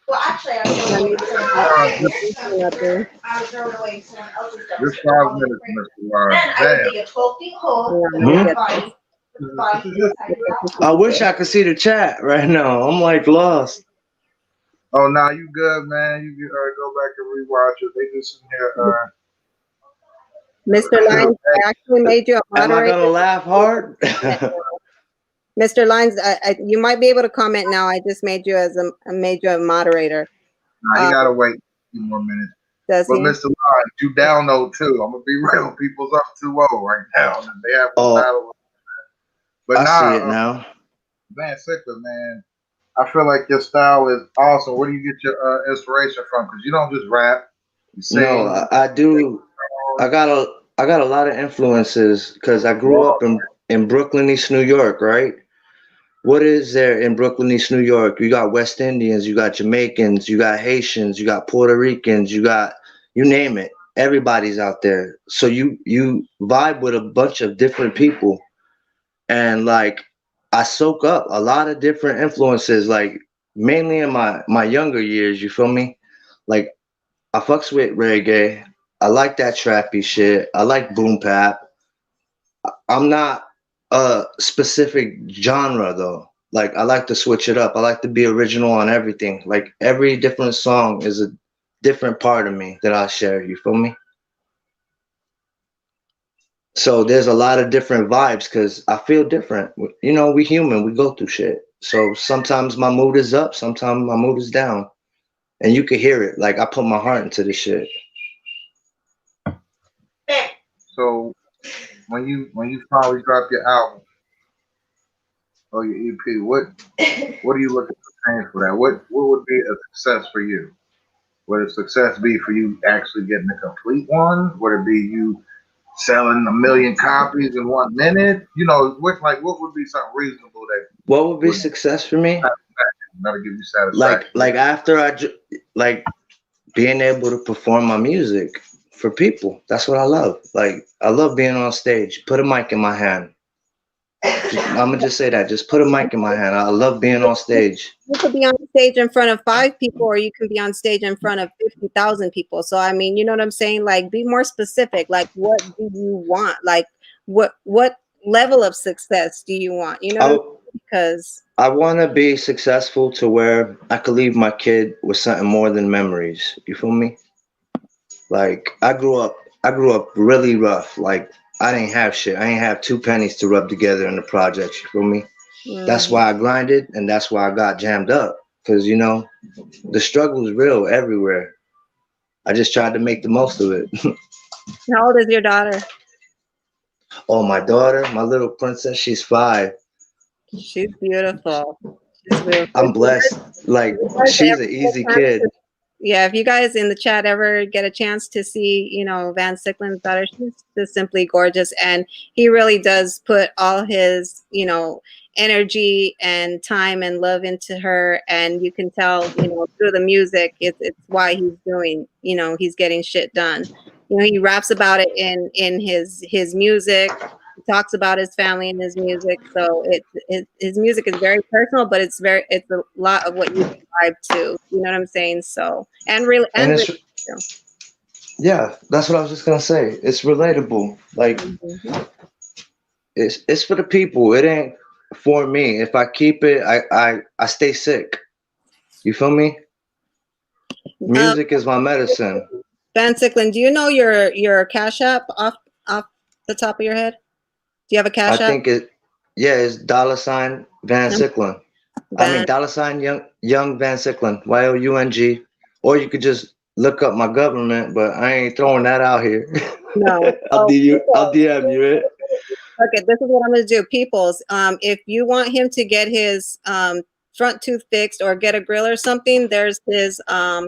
[SPEAKER 7] Well, actually, I was
[SPEAKER 5] Let
[SPEAKER 7] going
[SPEAKER 5] me
[SPEAKER 7] to
[SPEAKER 5] turn
[SPEAKER 7] serve
[SPEAKER 5] that
[SPEAKER 6] Just,
[SPEAKER 5] up there.
[SPEAKER 7] I was throwing away someone else's
[SPEAKER 6] just
[SPEAKER 7] dumpster.
[SPEAKER 6] 5 minutes, Mr. Lines.
[SPEAKER 7] Then I would dig a 12-feet hole
[SPEAKER 5] Hang on, let
[SPEAKER 7] in
[SPEAKER 5] me
[SPEAKER 1] Hmm?
[SPEAKER 7] her
[SPEAKER 5] get this.
[SPEAKER 7] body. The body inside
[SPEAKER 5] Get
[SPEAKER 7] the
[SPEAKER 5] this
[SPEAKER 7] house.
[SPEAKER 1] I
[SPEAKER 5] into
[SPEAKER 1] wish
[SPEAKER 5] this.
[SPEAKER 1] I could see the chat right now. I'm like lost.
[SPEAKER 6] Oh, now you good, man. You can go back and rewatch it. They just in here.
[SPEAKER 5] Mr. Lyons, I actually made you a
[SPEAKER 1] Am I
[SPEAKER 5] moderator.
[SPEAKER 1] gonna laugh hard?
[SPEAKER 5] Mr. Lyons, you might be able to comment now. I just made you a moderator.
[SPEAKER 6] Nah, he gotta wait a few more minutes.
[SPEAKER 5] Does
[SPEAKER 6] But
[SPEAKER 5] he?
[SPEAKER 6] Mr. Lines, you down 0-2. I'm gonna be real. People's up 2-0 right now. And they have a
[SPEAKER 1] Oh,
[SPEAKER 6] battle. But
[SPEAKER 1] I see
[SPEAKER 6] nah,
[SPEAKER 1] it now.
[SPEAKER 6] Vansicklen, man. I feel like your style is awesome. Where do you get your inspiration from? Because you don't just rap, you
[SPEAKER 1] No,
[SPEAKER 6] sing.
[SPEAKER 1] I do. I got a lot of influences because I grew up in Brooklyn, East New York, right? What is there in Brooklyn, East New York? You got West Indians, you got Jamaicans, you got Haitians, you got Puerto Ricans, you got you name it. Everybody's out there. So you vibe with a bunch of different people, and like I soak up a lot of different influences, like mainly in my younger years. You feel me? Like I fucks with reggae. I like that trappy shit. I like boom bap. I'm not a specific genre though. Like I like to switch it up. I like to be original on everything. Like every different song is a different part of me that I share. You feel me? So there's a lot of different vibes because I feel different. You know, we human. We go through shit. So sometimes my mood is up. Sometimes my mood is down, and you can hear it. Like I put my heart into this shit.
[SPEAKER 6] So when you finally drop your album or your EP, what are you looking for change for that? What would be a success for you? Would a success be for you actually getting a complete one? Would it be you selling 1 million copies in 1 minute? You know, what would be something reasonable that
[SPEAKER 1] What would be
[SPEAKER 6] would
[SPEAKER 1] success for me?
[SPEAKER 6] that'll give you satisfaction?
[SPEAKER 1] Like after like being able to perform my music for people. That's what I love. Like I love being on stage. Put a mic in my hand. I'm gonna just say that. Just put a mic in my hand. I love being on stage.
[SPEAKER 5] You could be on stage in front of 5 people, or you can be on stage in front of 50,000 people. So I mean, you know what I'm saying? Like, be more specific. Like, what do you want? Like, what level of success do you want? You know what I'm
[SPEAKER 1] I
[SPEAKER 5] saying? Because
[SPEAKER 1] I want to be successful to where I could leave my kid with something more than memories. You feel me? Like I grew up really rough. Like I didn't have shit. I didn't have 2 pennies to rub together in the projects. You feel me? That's
[SPEAKER 5] mm,
[SPEAKER 1] why I grinded, and that's why I got jammed up. Cause you know the struggle is real everywhere. I just tried to make the most of it.
[SPEAKER 5] how old is your daughter?
[SPEAKER 1] Oh, my daughter, my little princess, she's 5.
[SPEAKER 5] She's beautiful. She's beautiful.
[SPEAKER 1] I'm blessed. Like
[SPEAKER 5] You guys
[SPEAKER 1] she's
[SPEAKER 5] ever
[SPEAKER 1] an
[SPEAKER 5] get
[SPEAKER 1] easy
[SPEAKER 5] a chance
[SPEAKER 1] kid.
[SPEAKER 5] to- Yeah, if you guys in the chat ever get a chance to see, Vansicklen's daughter, she's just simply gorgeous. And he really does put all his, energy and time and love into her. And you can tell, through the music, it's why he's doing, he's getting shit done. He raps about it in his music. He talks about his family in his music. So his music is very personal, but it's a lot of what you vibe to. You know what I'm saying? So
[SPEAKER 1] And
[SPEAKER 5] really
[SPEAKER 1] it's
[SPEAKER 5] too.
[SPEAKER 1] yeah, that's what I was just gonna say. It's relatable. Like
[SPEAKER 5] Mhm.
[SPEAKER 1] it's for the people. It ain't for me. If I keep it, I stay sick. You feel me?
[SPEAKER 5] Um,
[SPEAKER 1] Music is my medicine.
[SPEAKER 5] Vansicklen, do you know your Cash App off the top of your head? Do you have a
[SPEAKER 1] I
[SPEAKER 5] Cash App?
[SPEAKER 1] think yeah, it's $ Van
[SPEAKER 5] Um,
[SPEAKER 1] Sicklen. I mean
[SPEAKER 5] Van,
[SPEAKER 1] $ young Van Sicklen, Young. Or you could just look up my government, but I ain't throwing that out here.
[SPEAKER 5] no.
[SPEAKER 1] I'll
[SPEAKER 5] Oh,
[SPEAKER 1] I'll
[SPEAKER 5] people.
[SPEAKER 1] DM you it.
[SPEAKER 5] Okay, this is what I'm going to do. Peoples, if you want him to get his front tooth fixed or get a grill or something, there's his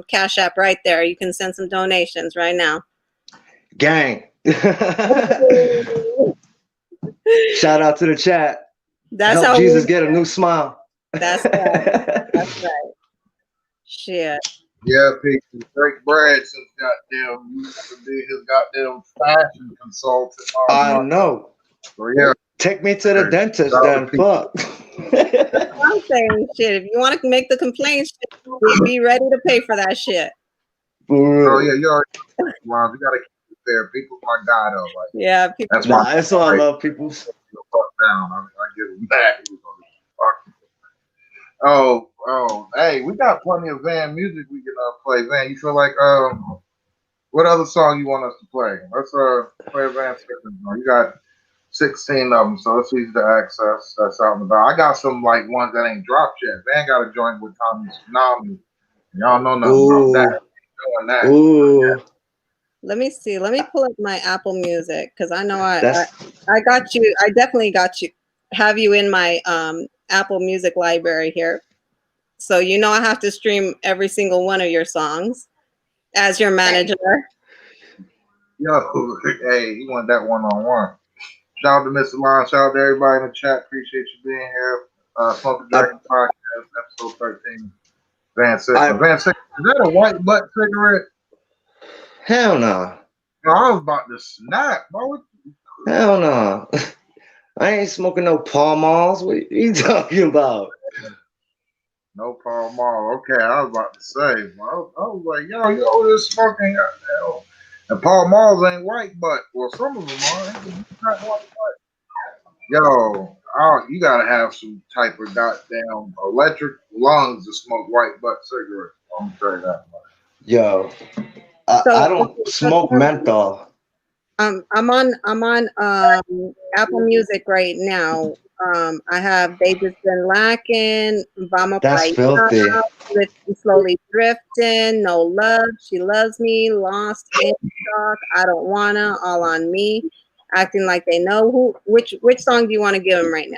[SPEAKER 5] Cash App right there. You can send some donations right now.
[SPEAKER 1] Gang. Shout out to the chat.
[SPEAKER 5] That's
[SPEAKER 1] Help
[SPEAKER 5] how
[SPEAKER 1] Jesus
[SPEAKER 5] we.
[SPEAKER 1] get a new smile.
[SPEAKER 5] That's right. That's right. Shit.
[SPEAKER 6] Yeah, people. Drake Brad since goddamn you to be his goddamn fashion consultant all
[SPEAKER 1] I
[SPEAKER 6] month.
[SPEAKER 1] know.
[SPEAKER 6] So yeah,
[SPEAKER 1] Take me to the dentist
[SPEAKER 6] all the
[SPEAKER 1] then.
[SPEAKER 6] people.
[SPEAKER 1] Fuck.
[SPEAKER 5] I'm saying shit. If you want to make the complaint, be ready to pay for that shit.
[SPEAKER 1] For
[SPEAKER 6] Oh
[SPEAKER 1] real.
[SPEAKER 6] yeah, you already well, you gotta keep it there. People my guy though, like
[SPEAKER 5] Yeah, people.
[SPEAKER 6] that's why
[SPEAKER 1] Nah, it's all
[SPEAKER 6] I'm
[SPEAKER 1] love, peoples.
[SPEAKER 6] fuck down. I give him back. Oh, hey, we got plenty of Van music we can play. Van, you feel like what other song you want us to play? Let's play a Van Simmons song. You got 16 of them, so it's easy to access. That's out and about. I got some like ones that ain't dropped yet. Van got a joint with Tommy Tsunami. Y'all know nothing about that.
[SPEAKER 1] Ooh.
[SPEAKER 6] Doing that.
[SPEAKER 1] Ooh.
[SPEAKER 5] Let me see. Let me pull up my Apple Music because I know
[SPEAKER 1] That's
[SPEAKER 5] I got you. I definitely got you. Have you in my Apple Music library here? So you know I have to stream every single one of your songs as your manager.
[SPEAKER 6] Yo, hey, you want that one-on-one. Shout out to Mr. Lon. Shout out to everybody in the chat. Appreciate you being here. Smoking Dragon Podcast, episode 13. Vansicklen. Vansicklen, is that a white butt cigarette?
[SPEAKER 1] Hell no.
[SPEAKER 6] Yo, I was about to snap, bro.
[SPEAKER 1] Hell no. I ain't smoking no Pall Malls. What are you talking about?
[SPEAKER 6] No Paul Mall. Okay, I was about to say, bro. I was like, yo, you over there smoking. Hell. And Paul Malls ain't white butt. Well, some of them are. Not white butt. Yo, you gotta have some type of goddamn electric lungs to smoke white butt cigarettes. I'm gonna tell you that much.
[SPEAKER 1] Yo, I don't smoke menthol.
[SPEAKER 5] I'm on Apple Music right now. I have They Just Been Lacking, Vamos
[SPEAKER 1] That's filthy.
[SPEAKER 5] with Slowly Drifting, No Love, She Loves Me, Lost in Shock, I Don't Wanna, All on Me, Acting Like They Know. Which song do you want to give them right now?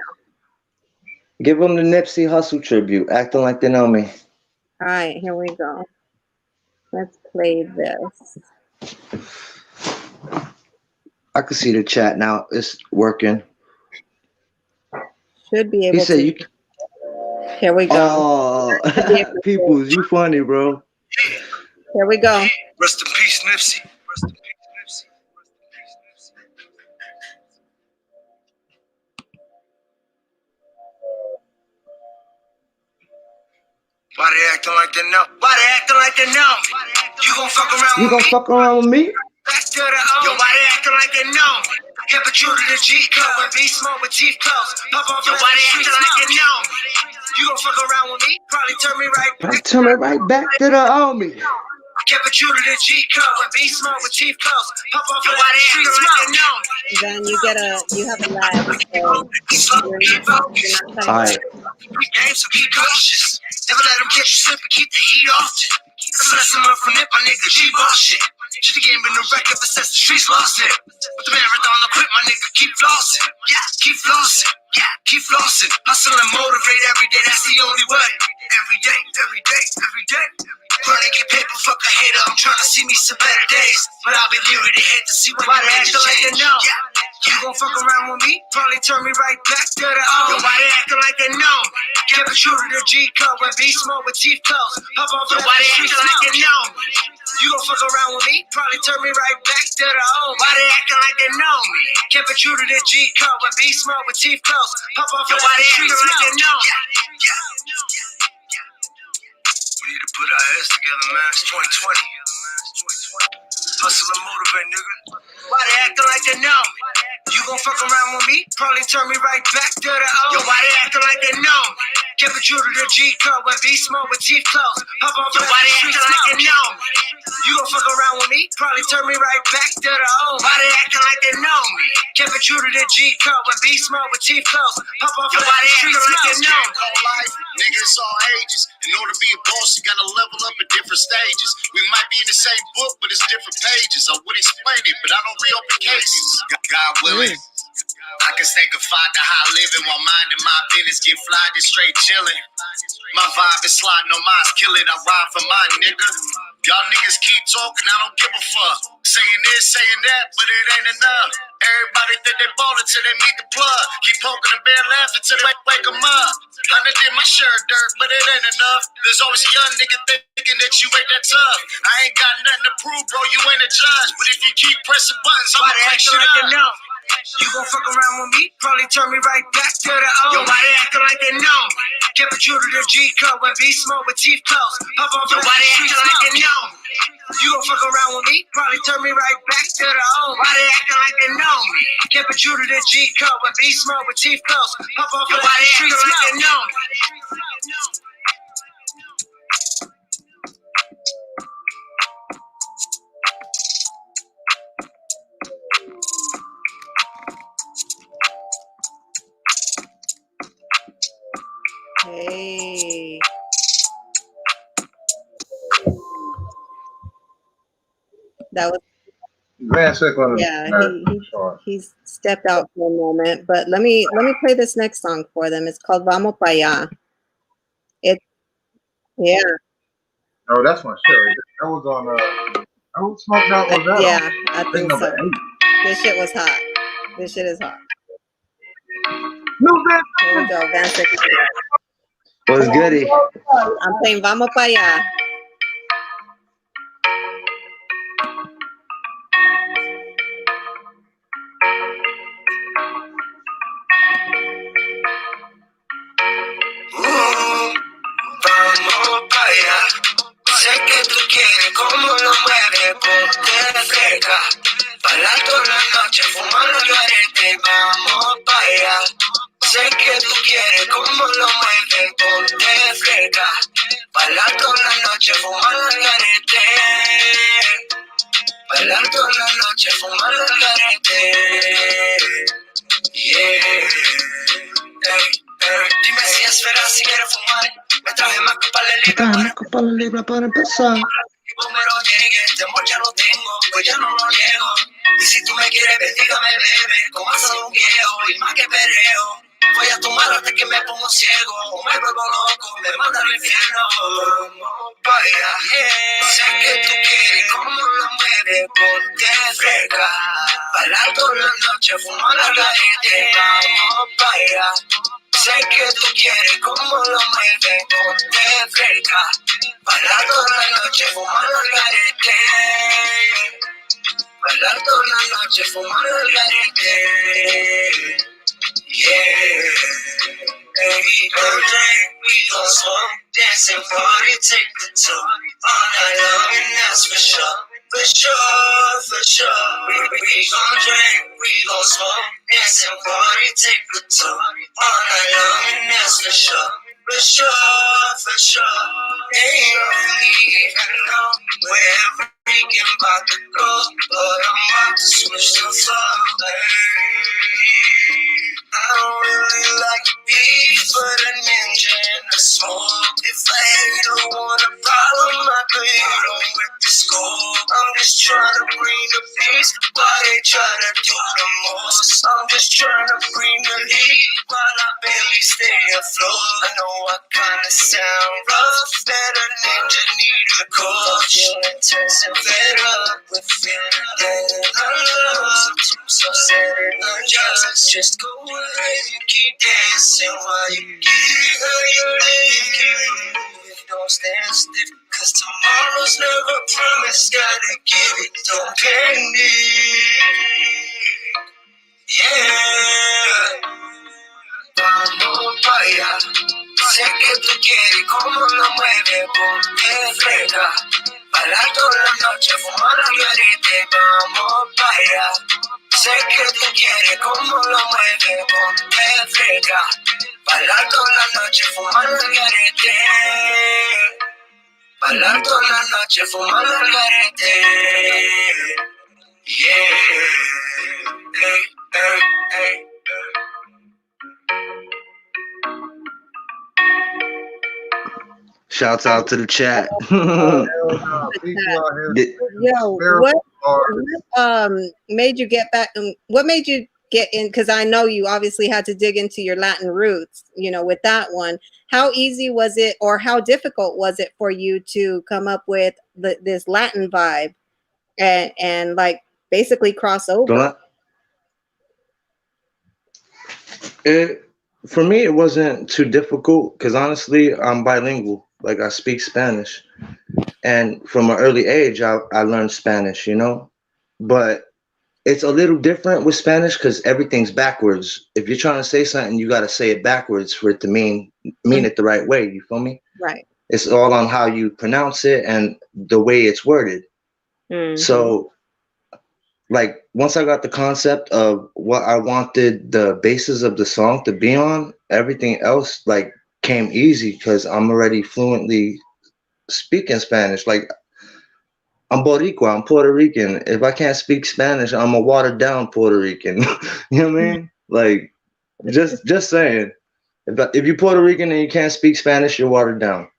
[SPEAKER 1] Give them the Nipsey Hussle tribute, Acting Like They Know Me.
[SPEAKER 5] All right, here we go. Let's play this.
[SPEAKER 1] I can see the chat now. It's working.
[SPEAKER 5] Should be able
[SPEAKER 1] He said
[SPEAKER 5] to.
[SPEAKER 1] you.
[SPEAKER 5] Here we go.
[SPEAKER 1] Oh, peoples, you funny, bro.
[SPEAKER 5] Here we go.
[SPEAKER 4] Rest in peace, Nipsey. Rest in peace, Nipsey. Why they acting like they know? Why they acting like they know? You gon' fuck around
[SPEAKER 1] You
[SPEAKER 4] with
[SPEAKER 1] gonna
[SPEAKER 4] me?
[SPEAKER 1] fuck around with me?
[SPEAKER 4] Back to the O. Yo, why they acting like they know? Kept it true to the G code and be smart with teeth closed. Pop off. Yo, why they acting like they know? You gon' fuck around with me? Probably turn me right back.
[SPEAKER 1] Turn me right back to the army.
[SPEAKER 4] Kept it true to the G code and be smart with teeth closed. Pop off. Yo, why they acting like they know?
[SPEAKER 5] Then you have a lag. So you're not
[SPEAKER 1] All right.
[SPEAKER 4] Game, so keep cautious. Never let them catch you slipping, keep the heat off it. That's a lesson learned from it, my nigga, G-ball shit. Shit the game been a wreck ever since the streets lost it. With the marathon, I quit, my nigga, keep flossing. Yeah, keep flossing. Yeah, keep flossing. Hustle and motivate every day, that's the only way. Every day, every day, every day. Trying to get paper, fuck a hater. I'm trying to see me some better days. But I'll be leery to hate to see what they acting like they know. Yeah, you gon' fuck around with me? Probably turn me right back to the O. Yo, why they acting like they know? Kept it true to the G code and be smart with teeth closed. Pop off. Yo, why they acting like they know? You gon' fuck around with me? Probably turn me right back to the O. Why they acting like they know me? Kept it true to the G code and be smart with teeth closed. Pop off. Yo, why they acting like they know? We need to put our heads together, man. It's 2020. Hustle and motivate, nigga. Why they acting like they know me? You gon' fuck around with me? Probably turn me right back to the O. Yo, why they acting like they know me? Kept it true to the G code and be smart with teeth closed. Pop off. Yo, why they acting like they know me? You gon' fuck around with me? Probably turn me right back to the O. Why they acting like they know me? Kept it true to the G code and be smart with teeth closed. Pop off. Yo, why they acting like they know me?
[SPEAKER 3] Life, niggas all ages. In order to be a boss, you gotta level up at different stages. We might be in the same book, but it's different pages. I would explain it, but I don't reopen cases. God willing. I can stay confined to high living while minding my business, get fly, just straight chilling. My vibe is sliding on mine, kill it, I ride for my nigga. Y'all niggas keep talking, I don't give a fuck. Saying this, saying that, but it ain't enough. Everybody think they ballin' till they meet the plug. Keep poking the bear, laughing till they wake them up. I done did my share of dirt, but it ain't enough. There's always a young nigga thinking that you ain't that tough. I ain't got nothing to prove, bro, you ain't a judge. But if you keep pressing buttons, I'ma crack shit up.
[SPEAKER 4] You gon' fuck around with me? Probably turn me right back to the O. Yo, why they acting like they know me? Kept it true to the G code and be smart with teeth closed. Pop off. Yo, why they acting like they know me? You gon' fuck around with me? Probably turn me right back to the O. Why they acting like they know me? Kept it true to the G code and be smart with teeth closed. Pop off. Yo, why they acting like they know me?
[SPEAKER 5] Hey. That was
[SPEAKER 6] Vansicklen.
[SPEAKER 5] Yeah, he's stepped out for a moment, but let me play this next song for them. It's called Vamos Pa' Allá. Yeah.
[SPEAKER 6] Oh, that's my shit. Right there. That was on. Who smoked out was that
[SPEAKER 5] Yeah,
[SPEAKER 6] on?
[SPEAKER 5] I
[SPEAKER 6] I think
[SPEAKER 5] think
[SPEAKER 6] number
[SPEAKER 5] so.
[SPEAKER 6] 8.
[SPEAKER 5] This shit was hot. This shit is hot.
[SPEAKER 6] No, man.
[SPEAKER 5] Here we go, Vansicklen.
[SPEAKER 1] What's goody?
[SPEAKER 5] I'm playing Vamos Pa' Allá.
[SPEAKER 4] Vamos para allá. Sé que tú quieres cómo lo mueves, ponte fresca. Para toda la noche, fumando el garete, vamos para allá. Sé que tú quieres cómo lo mueves, ponte fresca. Para toda la noche, fumando el garete. Para toda la noche, fumando el garete. Yeah. Dime si es verdad si quieres fumar. Me traje más que para el libro
[SPEAKER 1] para empezar.
[SPEAKER 4] y primero llegue, temor ya no tengo, pues ya no lo niego. Y si tú me quieres ver, dígame, bebé, como hace un viejo y más que perreo. Voy a tomar hasta que me pongo ciego, o me vuelvo loco, me manda al infierno. Vamos pa' allá, sé que tú quieres cómo lo mueves, ponte fresca. Bailar toda la noche, fumar la garete, vamos pa' allá. Sé que tú quieres cómo lo mueves, ponte fresca. Bailar toda la noche, fumando el garete. Bailar toda la noche, fumando el garete. Yeah. Hey, we gon' smoke, dance and party, take the tour. All night long, and that's for sure. For sure, for sure. We gon' drink, we gon' smoke, dance and party, take the tour. All night long, and that's for sure. For sure, for sure. Ain't really even know where we can about to go, but I'm about to switch the flow. I don't really like beef, but a ninja in the smoke. If I ain't want a problem, I could hit 'em with the scope. I'm just trying to bring the peace, while they try to do the most. I'm just trying to bring the heat, while I barely stay afloat. I know I kinda sound rough, that a ninja need a coach. Intense and fed up with feeling that I love. Too so sad and unjust. Just go ahead and keep dancing while you get how you live. Keep it moving, don't stand stiff. Cause tomorrow's never promised. Gotta give it, don't panic. Yeah. Vamos pa' allá. Sé que tú quieres cómo lo mueves, ponte fresca. Bailar toda la noche, fumar la garete, vamos pa' allá. Sé que tú quieres cómo lo mueves, ponte fresca. Bailar toda la noche, fumar la garete. Bailar toda la noche, fumar la garete. Yeah. Hey, hey, hey.
[SPEAKER 1] Shouts out to the chat.
[SPEAKER 6] People out here.
[SPEAKER 5] Yo, what made you get back? What made you get in? Because I know you obviously had to dig into your Latin roots, you know, with that one. How easy was it, or how difficult was it for you to come up with this Latin vibe and like basically cross over?
[SPEAKER 1] For me, it wasn't too difficult because honestly, I'm bilingual. Like I speak Spanish, and from an early age, I learned Spanish. You know, but it's a little different with Spanish because everything's backwards. If you're trying to say something, you got to say it backwards for it to mean it the right way. You feel me?
[SPEAKER 5] Right.
[SPEAKER 1] It's all on how you pronounce it and the way it's worded.
[SPEAKER 5] Mm-hmm.
[SPEAKER 1] So, like, once I got the concept of what I wanted the basis of the song to be on, everything else like came easy because I'm already fluently speaking Spanish. Like, I'm Boricua, I'm Puerto Rican. If I can't speak Spanish, I'm a watered down Puerto Rican. You know what I mean? Like, just saying. If you're Puerto Rican and you can't speak Spanish, you're watered down.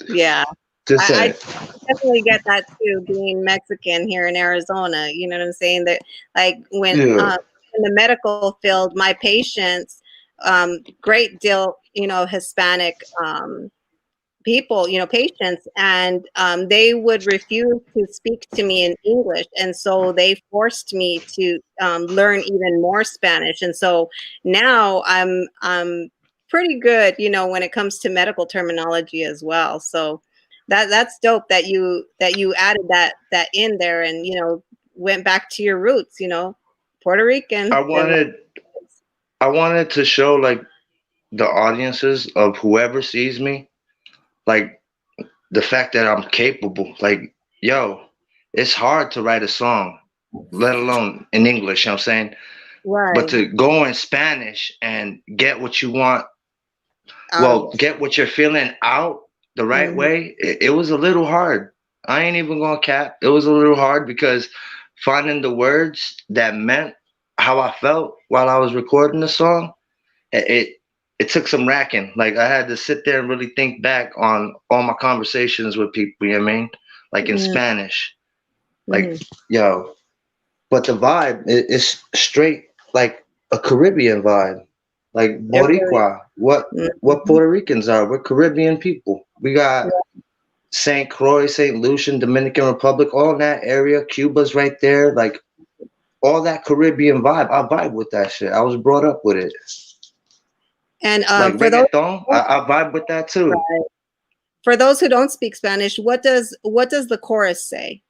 [SPEAKER 5] Yeah.
[SPEAKER 1] Just saying.
[SPEAKER 5] I definitely get that too, being Mexican here in Arizona. You know what I'm saying? That like when in the medical field, my patients, great deal, you know, Hispanic people, patients, and they would refuse to speak to me in English, and so they forced me to learn even more Spanish. And so now I'm pretty good, when it comes to medical terminology as well. So that's dope that you added that in there, and went back to your roots, Puerto Rican.
[SPEAKER 1] I wanted to show like the audiences of whoever sees me, like the fact that I'm capable. Like, yo, it's hard to write a song, let alone in English, you know what I'm saying? But
[SPEAKER 5] Right.
[SPEAKER 1] to go in Spanish and get what you want,
[SPEAKER 5] Out.
[SPEAKER 1] get what you're feeling out the right
[SPEAKER 5] Mhm.
[SPEAKER 1] way, it was a little hard. I ain't even gonna cap. It was a little hard because finding the words that meant how I felt while I was recording the song, it it took some racking. Like I had to sit there and really think back on all my conversations with people, you know what I mean? Like in Spanish. Like,
[SPEAKER 5] Mhm.
[SPEAKER 1] yo, but the vibe is straight like a Caribbean vibe. Like
[SPEAKER 5] It really.
[SPEAKER 1] Boricua. What
[SPEAKER 5] Mhm.
[SPEAKER 1] Puerto Ricans are. We're Caribbean people. We got St. Croix, St. Lucian, Dominican Republic, all in that area. Cuba's right there. Like all that Caribbean vibe. I vibe with that shit. I was brought up with it.
[SPEAKER 5] And
[SPEAKER 1] Like
[SPEAKER 5] for those
[SPEAKER 1] reggaeton, I vibe with that too.
[SPEAKER 5] right, for those who don't speak Spanish, what does the chorus say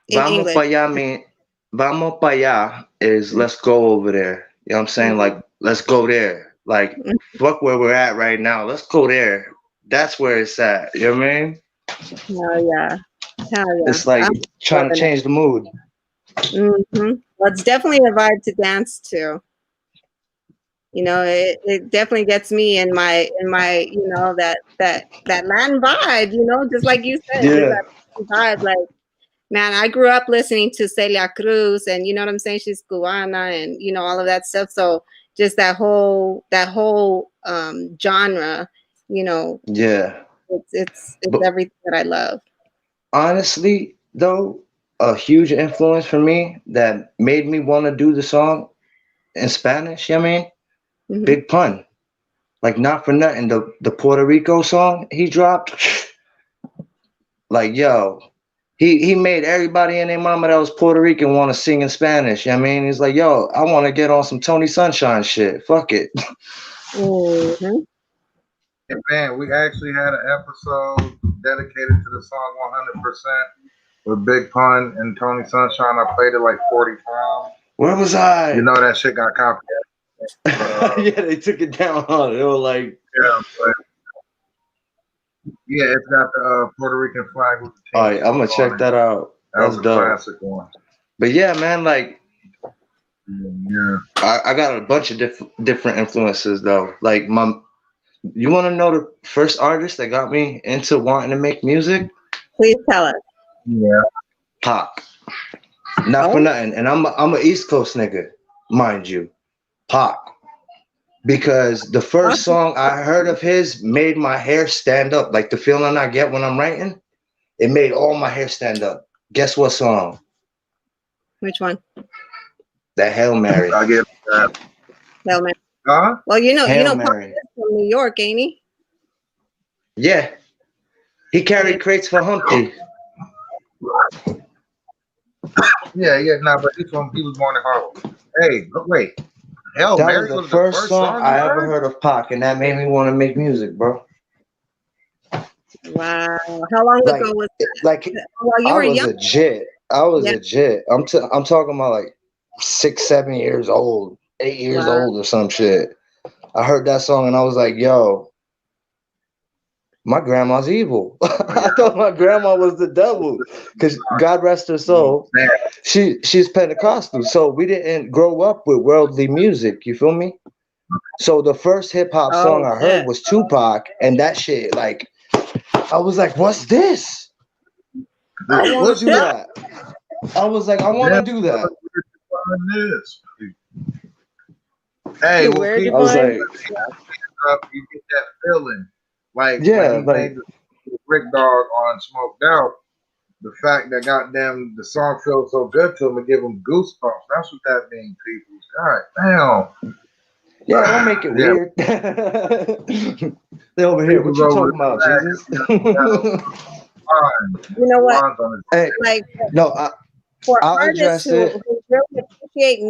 [SPEAKER 5] in
[SPEAKER 1] Vamos
[SPEAKER 5] English?
[SPEAKER 1] para allá, vamos para allá is let's go over there. You know what I'm saying? Like, let's go there. Like, fuck where we're at right now. Let's go there. That's where it's at. You know what I mean?
[SPEAKER 5] Hell yeah, hell yeah.
[SPEAKER 1] It's like
[SPEAKER 5] I'm
[SPEAKER 1] trying to
[SPEAKER 5] loving
[SPEAKER 1] change the mood.
[SPEAKER 5] it. Well, it's definitely a vibe to dance to. It definitely gets me in my that Latin vibe. Just like you said, just
[SPEAKER 1] Yeah.
[SPEAKER 5] that Latin vibe. Like, man, I grew up listening to Celia Cruz, and you know what I'm saying. She's Cubana, and all of that stuff. So just that whole genre, you know,
[SPEAKER 1] Yeah.
[SPEAKER 5] it's
[SPEAKER 1] But
[SPEAKER 5] everything that I love.
[SPEAKER 1] honestly, though, a huge influence for me that made me want to do the song in Spanish, you know what I mean?
[SPEAKER 5] Hmm.
[SPEAKER 1] Big Pun. Like, not for nothing. The Puerto Rico song he dropped, like, yo, he made everybody and their mama that was Puerto Rican want to sing in Spanish. You know what I mean? He's like, yo, I want to get on some Tony Sunshine shit. Fuck it.
[SPEAKER 5] Hmm.
[SPEAKER 6] Hey, man, we actually had an episode dedicated to the song 100% with Big Pun and Tony Sunshine. I played it like 40 times.
[SPEAKER 1] Where was I?
[SPEAKER 6] You know that shit got copied. But,
[SPEAKER 1] Yeah, they took it down on it. They were like,
[SPEAKER 6] yeah, but yeah, it's got the Puerto Rican flag with the
[SPEAKER 1] all
[SPEAKER 6] team
[SPEAKER 1] right, I'm gonna
[SPEAKER 6] on
[SPEAKER 1] check
[SPEAKER 6] it.
[SPEAKER 1] that out.
[SPEAKER 6] That
[SPEAKER 1] That's
[SPEAKER 6] was a
[SPEAKER 1] dope.
[SPEAKER 6] classic one.
[SPEAKER 1] But yeah, man, like
[SPEAKER 6] Yeah.
[SPEAKER 1] I got a bunch of different influences though. Like you want to know the first artist that got me into wanting to make music?
[SPEAKER 5] Please tell us.
[SPEAKER 6] Yeah.
[SPEAKER 1] Pac. Not for
[SPEAKER 5] Oh,
[SPEAKER 1] nothing. And I'm a East Coast nigga, mind you. Pac. Because the first
[SPEAKER 5] awesome.
[SPEAKER 1] song I heard of his made my hair stand up. Like the feeling I get when I'm writing, it made all my hair stand up. Guess what song?
[SPEAKER 5] Which one?
[SPEAKER 1] That Hail Mary.
[SPEAKER 6] I get that.
[SPEAKER 5] Tell me.
[SPEAKER 6] Huh?
[SPEAKER 5] Well,
[SPEAKER 1] Hail
[SPEAKER 5] Pop
[SPEAKER 1] Mary.
[SPEAKER 5] is from New York, ain't he?
[SPEAKER 1] Yeah. He carried crates for Humpty.
[SPEAKER 6] Yeah, nah, but he was born in Harlem. Hey, but wait. Hell,
[SPEAKER 1] That was
[SPEAKER 6] Mary
[SPEAKER 1] the
[SPEAKER 6] was the
[SPEAKER 1] first
[SPEAKER 6] first
[SPEAKER 1] song
[SPEAKER 6] song you
[SPEAKER 1] I ever
[SPEAKER 6] heard?
[SPEAKER 1] heard of Pac, and that made me want to make music, bro.
[SPEAKER 5] Wow. How long
[SPEAKER 1] Like,
[SPEAKER 5] ago was
[SPEAKER 1] like
[SPEAKER 5] that? Well, you
[SPEAKER 1] I
[SPEAKER 5] were
[SPEAKER 1] was
[SPEAKER 5] young.
[SPEAKER 1] a jit. I was
[SPEAKER 5] Yeah.
[SPEAKER 1] a jit. I'm talking about like 6, 7 years old, 8 years
[SPEAKER 5] Wow.
[SPEAKER 1] old or some shit. I heard that song and I was like, yo, my grandma's evil. I thought my grandma was the devil. Cause God rest her soul.
[SPEAKER 6] Man,
[SPEAKER 1] She's Pentecostal. So we didn't grow up with worldly music, you feel me? So the first hip hop song
[SPEAKER 5] Oh
[SPEAKER 1] I heard
[SPEAKER 5] shit.
[SPEAKER 1] was Tupac, and that shit, like, I was like, what's this? I want
[SPEAKER 5] Oh
[SPEAKER 1] to do
[SPEAKER 5] shit.
[SPEAKER 1] that. I was like, I want to
[SPEAKER 6] damn,
[SPEAKER 1] do that.
[SPEAKER 6] this. Hey, well,
[SPEAKER 5] Where'd you
[SPEAKER 1] I was
[SPEAKER 6] people,
[SPEAKER 5] find?
[SPEAKER 1] like,
[SPEAKER 6] you get that feeling. Like when
[SPEAKER 1] yeah,
[SPEAKER 6] he
[SPEAKER 1] like,
[SPEAKER 6] made the Brick Dog on Smoked Out, the fact that goddamn the song feels so good to him and give him goosebumps. That's what that means, people. God damn.
[SPEAKER 1] Yeah, don't make it
[SPEAKER 6] Yeah,
[SPEAKER 1] weird. They over here. What
[SPEAKER 6] people's
[SPEAKER 1] you
[SPEAKER 6] over
[SPEAKER 1] talking
[SPEAKER 6] the
[SPEAKER 1] about,
[SPEAKER 6] flag.
[SPEAKER 1] Jesus?
[SPEAKER 6] Fine.
[SPEAKER 5] You know what?
[SPEAKER 6] Mine's on the
[SPEAKER 1] Hey,
[SPEAKER 5] Like
[SPEAKER 1] no,
[SPEAKER 5] for
[SPEAKER 1] I'll
[SPEAKER 5] artists
[SPEAKER 1] address it.
[SPEAKER 5] who really appreciate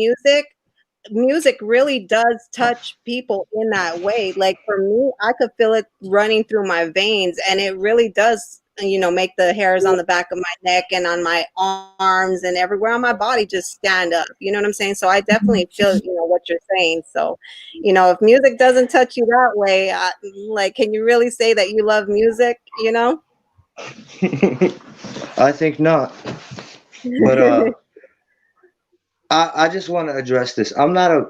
[SPEAKER 5] music really does touch people in that way. Like for me, I could feel it running through my veins, and it really does, make the hairs on the back of my neck and on my arms and everywhere on my body just stand up. You know what I'm saying? So I definitely feel, what you're saying. So, if music doesn't touch you that way, like, can you really say that you love music?
[SPEAKER 1] I think not. But I just want to address this. I'm not a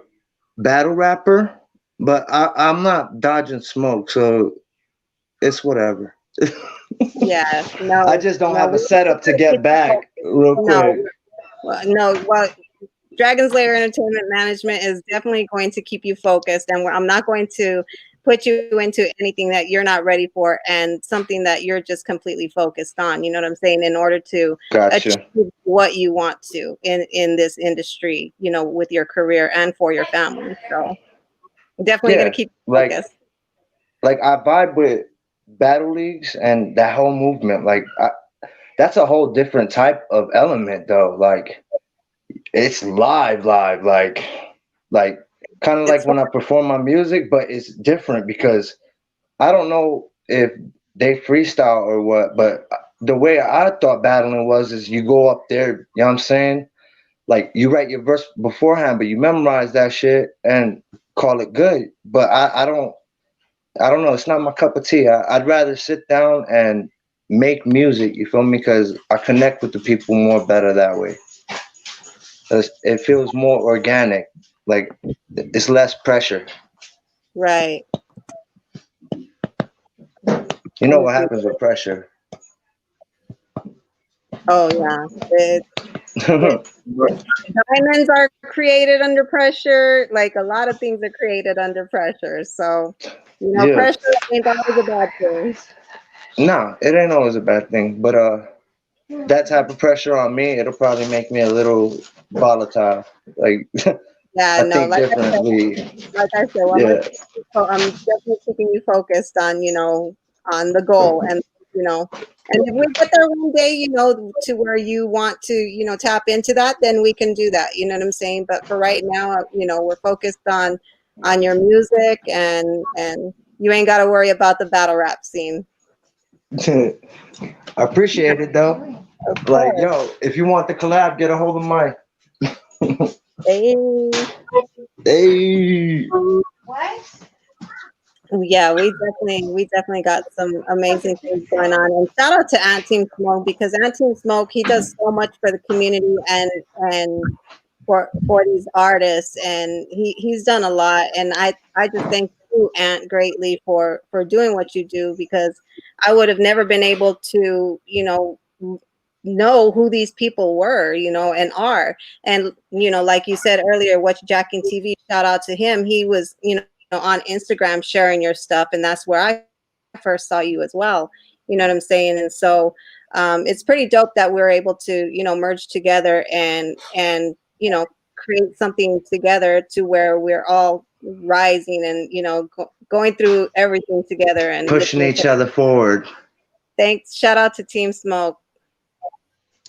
[SPEAKER 1] battle rapper, but I'm not dodging smoke, so it's whatever.
[SPEAKER 5] Yeah,
[SPEAKER 1] I
[SPEAKER 5] no,
[SPEAKER 1] just don't
[SPEAKER 5] no,
[SPEAKER 1] have a
[SPEAKER 5] we
[SPEAKER 1] setup to get back real
[SPEAKER 5] no,
[SPEAKER 1] quick.
[SPEAKER 5] well, Dragon's Lair Entertainment Management is definitely going to keep you focused, and I'm not going to put you into anything that you're not ready for and something that you're just completely focused on. You know what I'm saying? In order to
[SPEAKER 1] Gotcha.
[SPEAKER 5] achieve what you want to in this industry, with your career and for your family. So definitely going to
[SPEAKER 1] Yeah,
[SPEAKER 5] keep you
[SPEAKER 1] like
[SPEAKER 5] focused.
[SPEAKER 1] I vibe with battle leagues and that whole movement. That's a whole different type of element, though. Like it's live, live, like kind of like
[SPEAKER 5] It's
[SPEAKER 1] when I perform my music, but it's different because I don't know if they freestyle or what, but the way I thought battling was is you go up there, you know what I'm saying? Like you write your verse beforehand, but you memorize that shit and call it good. But I don't know. It's not my cup of tea. I'd rather sit down and make music. You feel me? Because I connect with the people more better that way. 'Cause it feels more organic. Like it's less pressure.
[SPEAKER 5] right.
[SPEAKER 1] You
[SPEAKER 5] Let
[SPEAKER 1] know
[SPEAKER 5] me
[SPEAKER 1] what
[SPEAKER 5] see.
[SPEAKER 1] happens with pressure?
[SPEAKER 5] Oh yeah, it diamonds are created under pressure. Like a lot of things are created under pressure. So,
[SPEAKER 1] Yeah.
[SPEAKER 5] pressure ain't always a bad thing.
[SPEAKER 1] Nah, it ain't always a bad thing. But that type of pressure on me, it'll probably make me a little volatile. Like
[SPEAKER 5] Yeah,
[SPEAKER 1] I
[SPEAKER 5] no,
[SPEAKER 1] think differently.
[SPEAKER 5] like I said,
[SPEAKER 1] Yeah.
[SPEAKER 5] I'm definitely keeping you focused on, on the goal, and if we get there one day, to where you want to, tap into that, then we can do that. You know what I'm saying? But for right now, we're focused on your music, and you ain't got to worry about the battle rap scene.
[SPEAKER 1] I appreciate it though.
[SPEAKER 5] Of
[SPEAKER 1] Like,
[SPEAKER 5] course.
[SPEAKER 1] yo, if you want the collab, get a hold of Mike.
[SPEAKER 5] Hey.
[SPEAKER 1] Hey.
[SPEAKER 7] What?
[SPEAKER 5] Yeah, we definitely got some amazing things going on. And shout out to Ant Team Smoke, because Ant Team Smoke, he does so much for the community and for these artists, and he's done a lot. And I just thank you, Ant, greatly for doing what you do, because I would have never been able to, know who these people were, and are. And like you said earlier, Watch Jacking TV, shout out to him. He was, on Instagram sharing your stuff, and that's where I first saw you as well. You know what I'm saying? And so it's pretty dope that we're able to, merge together and create something together to where we're all rising and going through everything together and
[SPEAKER 1] Pushing
[SPEAKER 5] lifting each
[SPEAKER 1] each
[SPEAKER 5] other.
[SPEAKER 1] other forward.
[SPEAKER 5] Thanks. Shout out to Team Smoke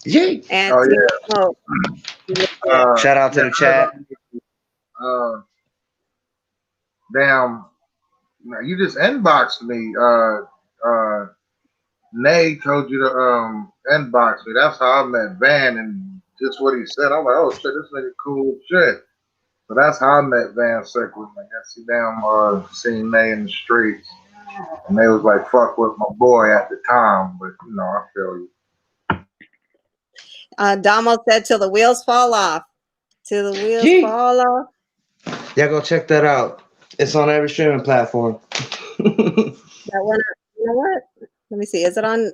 [SPEAKER 1] Yay.
[SPEAKER 5] and
[SPEAKER 6] Oh
[SPEAKER 5] Team
[SPEAKER 6] yeah.
[SPEAKER 5] Smoke. Yeah.
[SPEAKER 1] Shout out to
[SPEAKER 6] Yeah.
[SPEAKER 1] the chat.
[SPEAKER 6] Damn. You just inboxed me. Nay told you to inbox me. That's how I met Van, and just what he said. I'm like, oh shit, this nigga cool as shit. So that's how I met Vansicklen. I guess he seen Nay in the streets, and they was like, fuck with my boy at the time. But I feel you.
[SPEAKER 5] Damo said, till the wheels fall off. Till the wheels
[SPEAKER 1] Yay.
[SPEAKER 5] fall off.
[SPEAKER 1] Yeah, go check that out. It's on every streaming platform.
[SPEAKER 5] That one, you know what? Let me see. Is it on?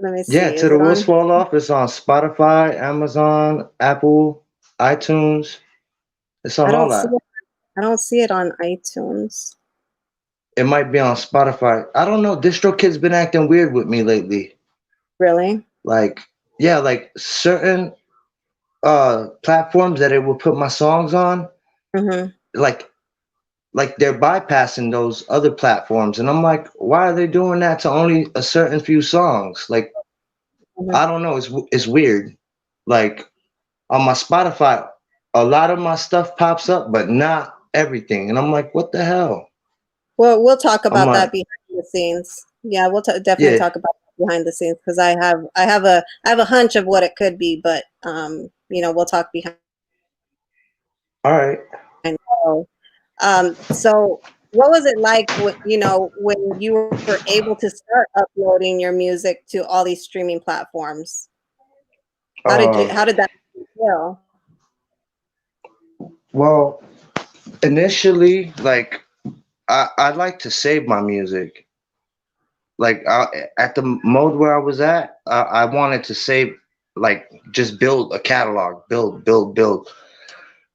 [SPEAKER 5] Let me
[SPEAKER 1] Yeah,
[SPEAKER 5] see.
[SPEAKER 1] To
[SPEAKER 5] Is
[SPEAKER 1] the
[SPEAKER 5] it
[SPEAKER 1] Wheels
[SPEAKER 5] on?
[SPEAKER 1] Fall Off. It's on Spotify, Amazon, Apple, iTunes. It's
[SPEAKER 5] I
[SPEAKER 1] on all
[SPEAKER 5] don't see
[SPEAKER 1] that.
[SPEAKER 5] it. I don't see it on iTunes.
[SPEAKER 1] It might be on Spotify. I don't know. DistroKid's been acting weird with me lately.
[SPEAKER 5] Really?
[SPEAKER 1] Like, yeah, like certain platforms that it will put my songs on,
[SPEAKER 5] Mm-hmm.
[SPEAKER 1] like like they're bypassing those other platforms, and I'm like, why are they doing that to only a certain few songs? Like, I don't know, it's weird. Like on my Spotify, a lot of my stuff pops up, but not everything, and I'm like, what the hell?
[SPEAKER 5] Well, we'll talk
[SPEAKER 1] I'm
[SPEAKER 5] about that
[SPEAKER 1] like,
[SPEAKER 5] behind the scenes. Yeah, we'll definitely
[SPEAKER 1] yeah,
[SPEAKER 5] talk about that behind the scenes because I have a hunch of what it could be, but you know, we'll talk behind.
[SPEAKER 1] all right.
[SPEAKER 5] So, so what was it like when, you know, when you were able to start uploading your music to all these streaming platforms?
[SPEAKER 1] Um,
[SPEAKER 5] How did that feel?
[SPEAKER 1] well, initially, like I like to save my music. Like at the mode where I was at, I wanted to save, like just build a catalog, build.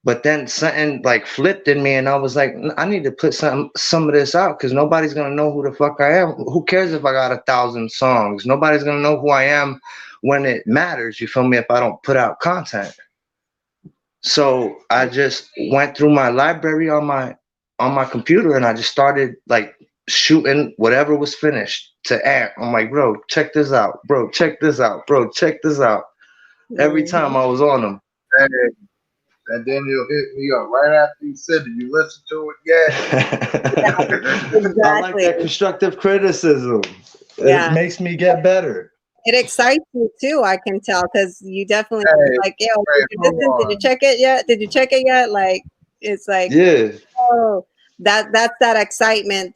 [SPEAKER 1] But then something like flipped in me, and I was like, I need to put some of this out because nobody's gonna know who the fuck I am. Who cares if I got 1,000 songs? Nobody's gonna know who I am when it matters. You feel me? If I don't put out content. So I just went through my library on my computer, and I just started like shooting whatever was finished to Ant. I'm like, bro, check this out, bro, check this out, bro, check this out. Every time I was on them.
[SPEAKER 6] Hey, and then you'll hit me up right after you said it. You listen to it yet?
[SPEAKER 1] I like
[SPEAKER 5] Exactly.
[SPEAKER 1] that constructive criticism. It
[SPEAKER 5] Yeah.
[SPEAKER 1] makes me get better.
[SPEAKER 5] It excites you too, I can tell, because you definitely
[SPEAKER 6] Hey,
[SPEAKER 5] like, yo,
[SPEAKER 6] hey,
[SPEAKER 5] did you
[SPEAKER 6] hold
[SPEAKER 5] listen? Did you
[SPEAKER 6] on.
[SPEAKER 5] check it yet? Did you check it yet? Like, it's like,
[SPEAKER 1] Yeah,
[SPEAKER 5] oh, that's that excitement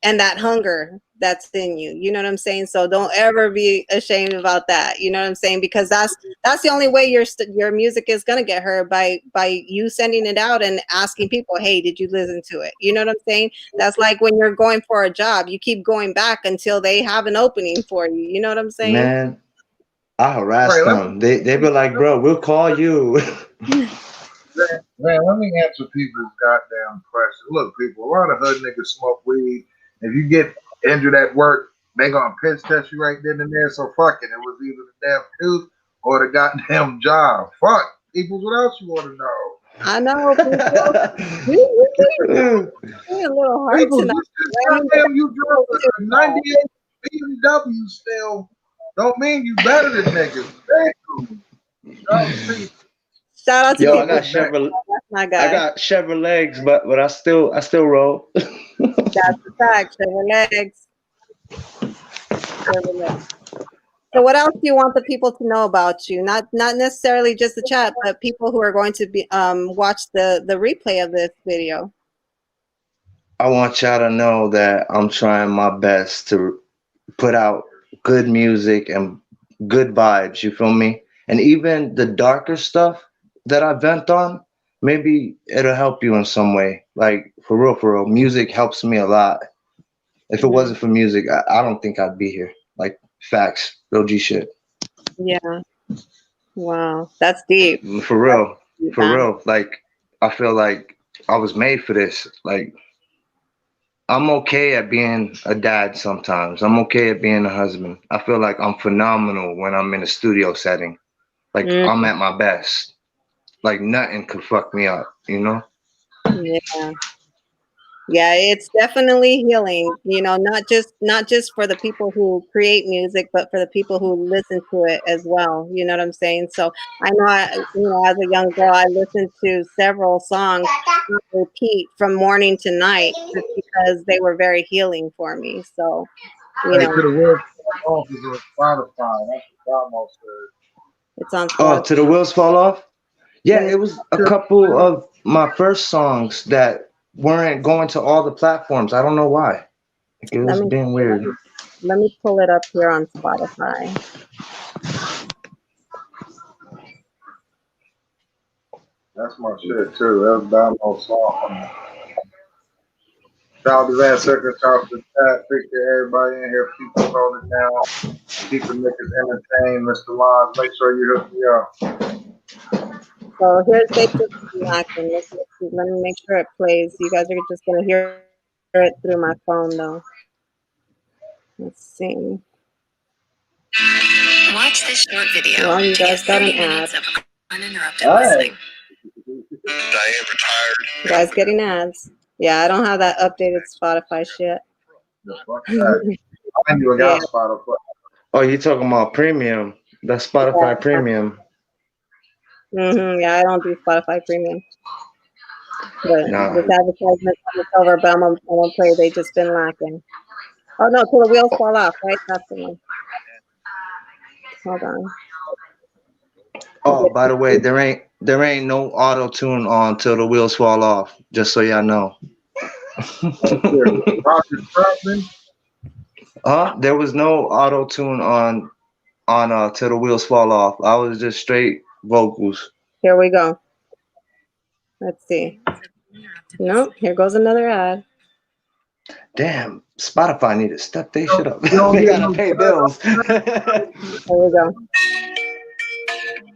[SPEAKER 5] and that hunger that's in you. You know what I'm saying? So don't ever be ashamed about that. You know what I'm saying? Because that's the only way your music is gonna get heard, by you sending it out and asking people, hey, did you listen to it? You know what I'm saying? That's like when you're going for a job, you keep going back until they have an opening for you. You know what I'm saying?
[SPEAKER 1] man, I harass
[SPEAKER 6] Right,
[SPEAKER 1] them. They be like, bro, we'll call you.
[SPEAKER 6] let me answer people's goddamn question. Look, people, a lot of hood niggas smoke weed. If you get injured at work, they gonna piss test you right then and there. So fuck it. It was either the damn tooth or the goddamn job. Fuck. People, what else you want to know?
[SPEAKER 5] I know, people. We a little hard
[SPEAKER 6] People,
[SPEAKER 5] tonight.
[SPEAKER 6] just
[SPEAKER 5] I mean,
[SPEAKER 6] goddamn you drove a 98 BMW still don't mean you better than niggas. Damn. See,
[SPEAKER 5] shout out to
[SPEAKER 1] Yo, I
[SPEAKER 5] people.
[SPEAKER 1] got
[SPEAKER 6] back.
[SPEAKER 1] Chevrolet.
[SPEAKER 5] That's my
[SPEAKER 1] I
[SPEAKER 5] guy.
[SPEAKER 1] got Chevrolets, but I still roll.
[SPEAKER 5] That's the fact. Several legs. Several legs. So what else do you want the people to know about you? Not necessarily just the chat, but people who are going to be watch the replay of this video.
[SPEAKER 1] I want y'all to know that I'm trying my best to put out good music and good vibes, you feel me? And even the darker stuff that I vent on, maybe it'll help you in some way. Like for real, music helps me a lot. If it wasn't for music, I don't think I'd be here. Like facts, real G shit.
[SPEAKER 5] Yeah. Wow. That's deep.
[SPEAKER 1] For real,
[SPEAKER 5] Deep,
[SPEAKER 1] for
[SPEAKER 5] man.
[SPEAKER 1] real. Like I feel like I was made for this. Like I'm okay at being a dad sometimes. I'm okay at being a husband. I feel like I'm phenomenal when I'm in a studio setting. Like
[SPEAKER 5] Mm,
[SPEAKER 1] I'm at my best. Like nothing could fuck me up, you know?
[SPEAKER 5] yeah. Yeah, it's definitely healing, you know, not just for the people who create music, but for the people who listen to it as well. You know what I'm saying? So I know you know, as a young girl, I listened to several songs on repeat from morning to night just because they were very healing for me. So, you
[SPEAKER 6] Hey,
[SPEAKER 5] know,
[SPEAKER 6] to the wheels off is on Spotify. That's what Damo said.
[SPEAKER 5] it's on
[SPEAKER 1] Oh,
[SPEAKER 5] Spotify.
[SPEAKER 1] till the wheels fall off? Yeah,
[SPEAKER 5] Let me,
[SPEAKER 1] it was a couple of my first songs that weren't going to all the platforms. I don't know why. Like, it
[SPEAKER 5] let
[SPEAKER 1] was
[SPEAKER 5] me
[SPEAKER 1] being weird.
[SPEAKER 5] let me pull it up here on Spotify.
[SPEAKER 6] That's my shit too. That's Damo's song. Shout out to Vansicklen, shout out to the chat. Appreciate everybody in here. People holding it down. Keeping niggas entertained. Mr. Lodge, make sure you hook me up.
[SPEAKER 5] So here's basically acting. Let me make sure it plays. You guys are just gonna hear it through my phone though. Let's see. Watch this short video. Well, you guys got an ad.
[SPEAKER 6] All right.
[SPEAKER 5] You guys getting ads. Yeah, I don't have that updated Spotify shit.
[SPEAKER 6] The fuck that. I ain't even got
[SPEAKER 5] Yeah.
[SPEAKER 6] Spotify.
[SPEAKER 1] Oh, you talking about premium? That's Spotify premium.
[SPEAKER 5] Yeah, I don't do Spotify Premium. But
[SPEAKER 1] Nah.
[SPEAKER 5] this advertisement is over, but I'm gonna play They Just Been Lacking. Oh no, till the wheels fall off, right? That's the one. Hold on.
[SPEAKER 1] Oh, by the way, there ain't no auto tune on till the wheels fall off. Just so y'all know.
[SPEAKER 6] Roger Troutman.
[SPEAKER 1] There was no auto tune on till the wheels fall off. I was just straight vocals.
[SPEAKER 5] Here we go. Let's see. Nope, here goes another ad.
[SPEAKER 1] Damn, Spotify need to step their shit up.
[SPEAKER 6] You don't
[SPEAKER 1] They
[SPEAKER 6] get
[SPEAKER 1] gotta
[SPEAKER 6] no
[SPEAKER 1] pay bills.
[SPEAKER 5] Here we go.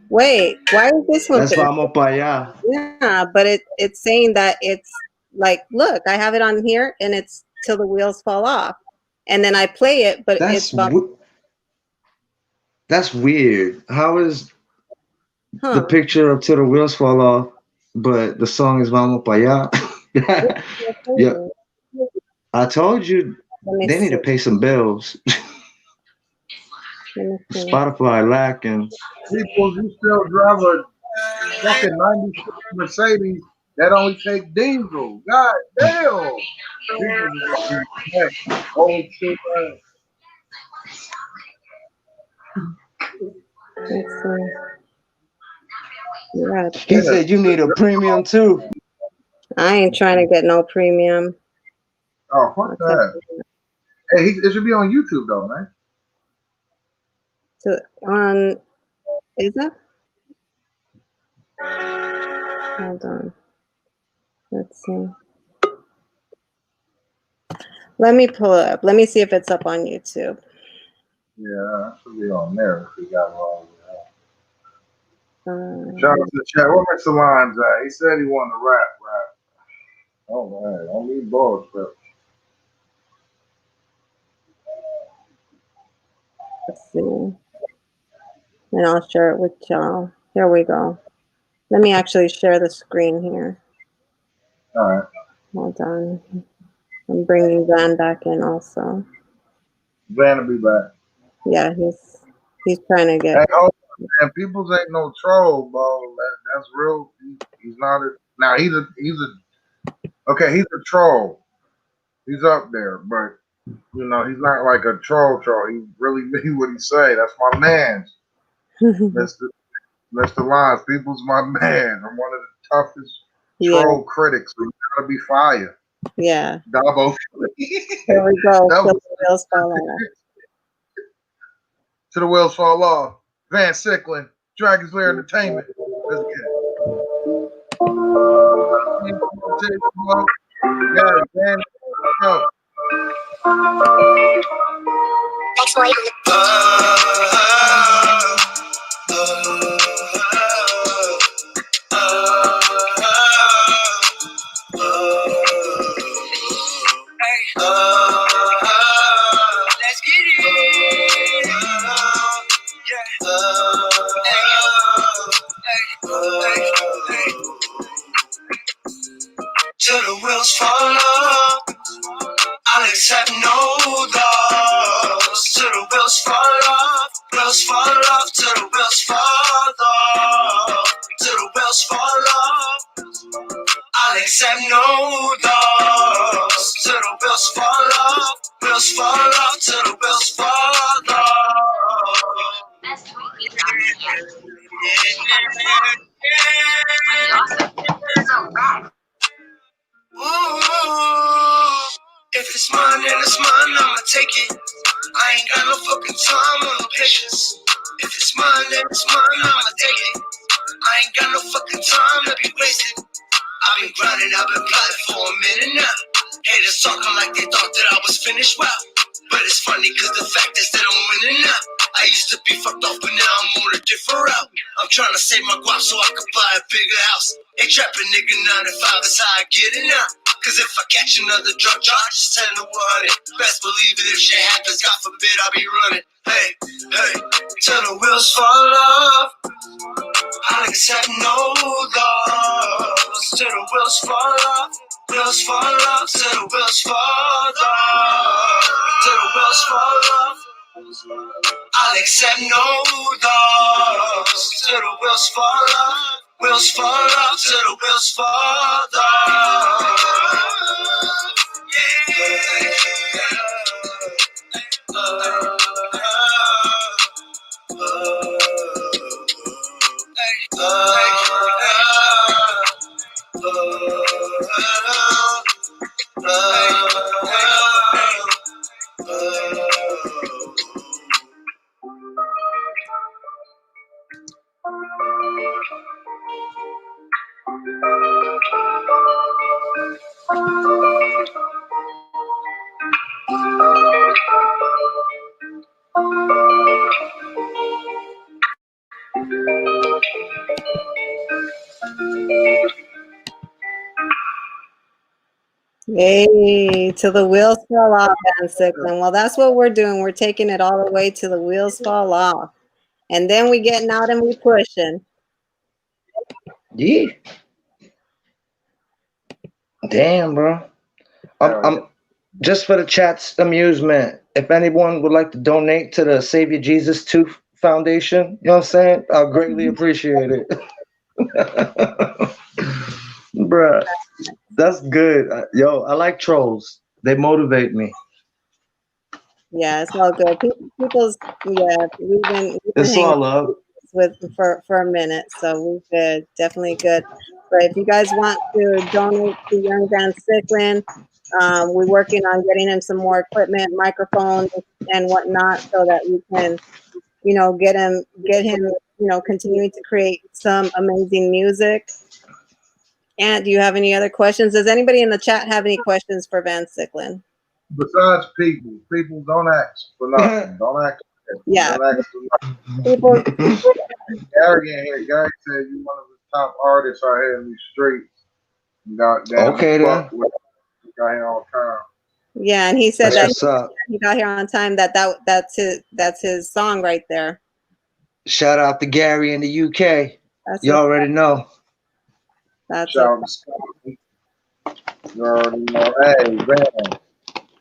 [SPEAKER 5] Wait, why is this one?
[SPEAKER 1] That's why I'm up by y'all.
[SPEAKER 5] Yeah, but it's saying that it's like, look, I have it on here, and it's till the wheels fall off, and then I play it, but
[SPEAKER 1] That's
[SPEAKER 5] it's
[SPEAKER 1] that's weird. How is the
[SPEAKER 5] huh?
[SPEAKER 1] picture of till the wheels fall off, but the song is Vamos pa allá? Yeah, I told you
[SPEAKER 5] Let me
[SPEAKER 1] they need
[SPEAKER 5] see.
[SPEAKER 1] to pay some bills.
[SPEAKER 5] Let me see.
[SPEAKER 1] Spotify lacking.
[SPEAKER 6] People, you still drive a fucking 96 Mercedes that only take diesel. God damn. People just old shit.
[SPEAKER 5] Let's see. Yeah,
[SPEAKER 1] He said you need a premium too.
[SPEAKER 5] I ain't trying to get no premium.
[SPEAKER 6] Oh, fuck that. Hey, it should be on YouTube though, man.
[SPEAKER 5] So on, is it? Hold on. Let's see. Let me pull it up. Let me see if it's up on YouTube.
[SPEAKER 6] Yeah, it should be on there if we got wrong.
[SPEAKER 5] Uh,
[SPEAKER 6] Shout out to the chat. Where Mr. Lines at? He said he wanted to rap. Oh man, don't need bullshit.
[SPEAKER 5] let's see. And I'll share it with y'all. Here we go. Let me actually share the screen here.
[SPEAKER 6] All right.
[SPEAKER 5] Hold on. I'm bringing Van back in also.
[SPEAKER 6] Van will be back.
[SPEAKER 5] Yeah, he's trying to get.
[SPEAKER 6] Hey, oh, man, Peoples ain't no troll, bro. That's real. He's not a. Now he's okay. He's a troll. He's up there, but you know he's not like a troll. He really mean what he say. That's my man, Mr. Lines. People's my man. I'm one of the toughest troll critics. We gotta be fire.
[SPEAKER 5] Yeah.
[SPEAKER 6] Dabo.
[SPEAKER 5] Here we go. Till the wheels fall off.
[SPEAKER 6] Till the wheels fall off. Vansicklen, Dragon's Lair Entertainment. Let's get it. Yeah, man. Yo.
[SPEAKER 4] Let's get it. Till the wheels fall off, I'll accept no loss. Till the wheels fall off, till the wheels fall off, till the wheels fall off. I'll accept no loss. Till the wheels fall off, till the wheels fall off. Ooh, if it's mine, then it's mine, I'ma take it. I ain't got no fucking time or no patience. If it's mine, then it's mine, I'ma take it. I ain't got no fucking time to be wasted. I've been grinding, I've been plotting for a minute now. Haters talking like they thought that I was finished, wow. But it's funny cause the fact is that I'm winning now. I used to be fucked off, but now I'm on a different route. I'm trying to save my guap so I can buy a bigger house. Ain't trapping nigga 9 to 5 is how I get it now. Cause if I catch another drug charge, it's 10 to 100. Best believe it, if shit happens, God forbid, I'll be running. Hey, till the wheels fall off, I'll accept no loss. Till the wheels fall off, wheels fall off, till the wheels fall off, till the wheels fall off. I'll accept no loss till the wheels fall off. Wheels fall off till the wheels fall off.
[SPEAKER 5] Hey, till the wheels fall off, Vansicklen. Well, that's what we're doing. We're taking it all the way till the wheels fall off. And then we getting out and we pushing.
[SPEAKER 1] Yeah. Damn, bro. I'm just for the chat's amusement. If anyone would like to donate to the Savior Jesus 2 Foundation, you know what I'm saying? I'll greatly appreciate it. Bruh, that's good. Yo, I like trolls. They motivate me.
[SPEAKER 5] Yeah, it's all good. People's we've been
[SPEAKER 1] It's
[SPEAKER 5] hanging
[SPEAKER 1] all love.
[SPEAKER 5] with for a minute, so we're good, definitely good. But if you guys want to donate to Young Vansicklen, we're working on getting him some more equipment, microphones and whatnot, so that we can, get him, continuing to create some amazing music. And do you have any other questions? Does anybody in the chat have any questions for Vansicklen?
[SPEAKER 6] Besides people don't ask for nothing. Don't ask.
[SPEAKER 5] Yeah.
[SPEAKER 6] Don't ask for nothing.
[SPEAKER 5] People.
[SPEAKER 6] Gary in here. Gary said you one of the top artists out here in these streets.
[SPEAKER 1] Okay, then.
[SPEAKER 6] Got here on time.
[SPEAKER 5] Yeah, and he said
[SPEAKER 1] That's
[SPEAKER 5] that he got here on time. That's his song right there.
[SPEAKER 1] Shout out to Gary in the UK. You already know.
[SPEAKER 5] That's
[SPEAKER 6] Shout out to you already know. Hey, man,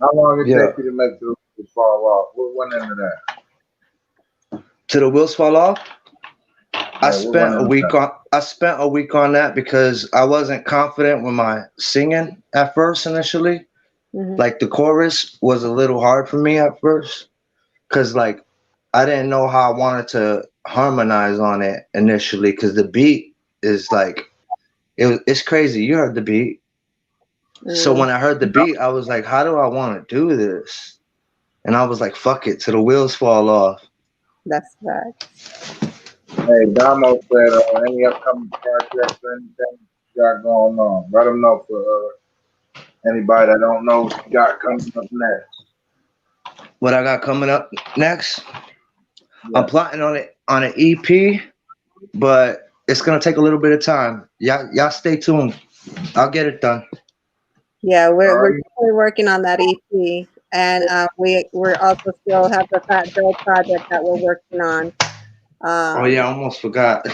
[SPEAKER 6] how long it take you to make the wheels fall off? What went into that?
[SPEAKER 1] To the wheels fall off? I spent a week on that because I wasn't confident with my singing at first initially. Mm-hmm. Like the chorus was a little hard for me at first because like I didn't know how I wanted to harmonize on it initially because the beat is like it's crazy. You heard the beat. So when I heard the beat, I was like, how do I want to do this? And I was like, fuck it, till the wheels fall off.
[SPEAKER 5] That's right.
[SPEAKER 6] Hey, Damo said any upcoming projects or anything you got going on. Let them know for anybody that don't know what you got coming up next.
[SPEAKER 1] What I got coming up next? Yeah. I'm plotting on an EP, but it's gonna take a little bit of time. Y'all stay tuned. I'll get it done.
[SPEAKER 5] Yeah, we're definitely working on that EP, and we're also still have the Fat Joe project that we're working on.
[SPEAKER 1] Oh yeah, I almost forgot.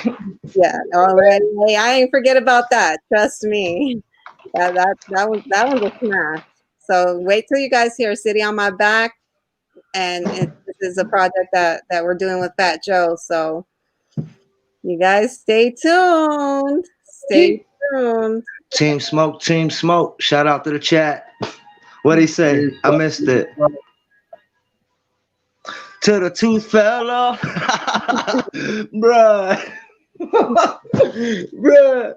[SPEAKER 5] Yeah, all right. Hey, I ain't forget about that. Trust me. That one's a smash. So wait till you guys hear "City on My Back," and this is a project that we're doing with Fat Joe. So you guys stay tuned. Stay tuned.
[SPEAKER 1] Team Smoke. Shout out to the chat. What'd he say? I missed it. Till the tooth fell off. Bruh. Bruh.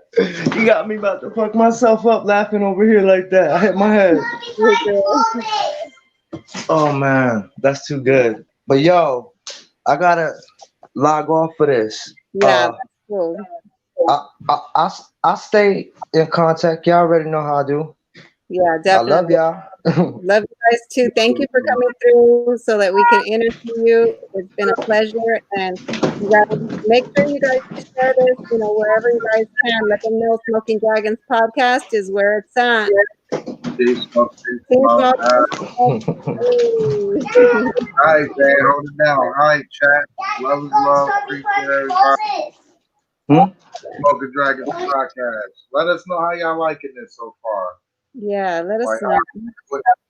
[SPEAKER 1] You got me about to fuck myself up laughing over here like that. I hit my head. Oh man, that's too good. But yo, I gotta log off for this.
[SPEAKER 5] Yeah, that's cool.
[SPEAKER 1] I stay in contact. Y'all already know how I do.
[SPEAKER 5] Yeah, definitely.
[SPEAKER 1] I love y'all.
[SPEAKER 5] Love you guys too. Thank you for coming through so that we can interview you. It's been a pleasure, and you guys make sure you guys share this. Wherever you guys can, let them know Smoking Dragons podcast is where it's at.
[SPEAKER 6] All right, man, hold it down. All right, chat. Love is love. Appreciate everybody. Smoking Dragons podcast. Let us know how y'all liking this so far.
[SPEAKER 5] Yeah, let us
[SPEAKER 6] Like,
[SPEAKER 5] know.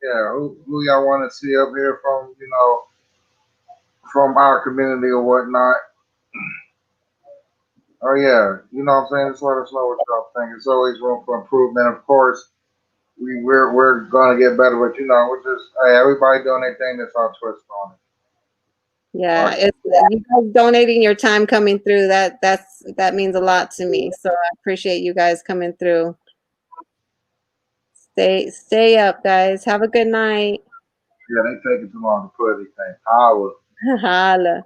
[SPEAKER 6] yeah, who y'all want to see up here from, from our community or whatnot. Oh yeah, you know what I'm saying? Just let us know what y'all think. There's always room for improvement. Of course, we're gonna get better, but we're just hey, everybody doing their thing. That's our twist on it.
[SPEAKER 5] Yeah, it's you guys donating your time coming through. That means a lot to me. So I appreciate you guys coming through. Stay up, guys. Have a good night.
[SPEAKER 6] Yeah, they taking too long to put anything. Holla.
[SPEAKER 5] Holla.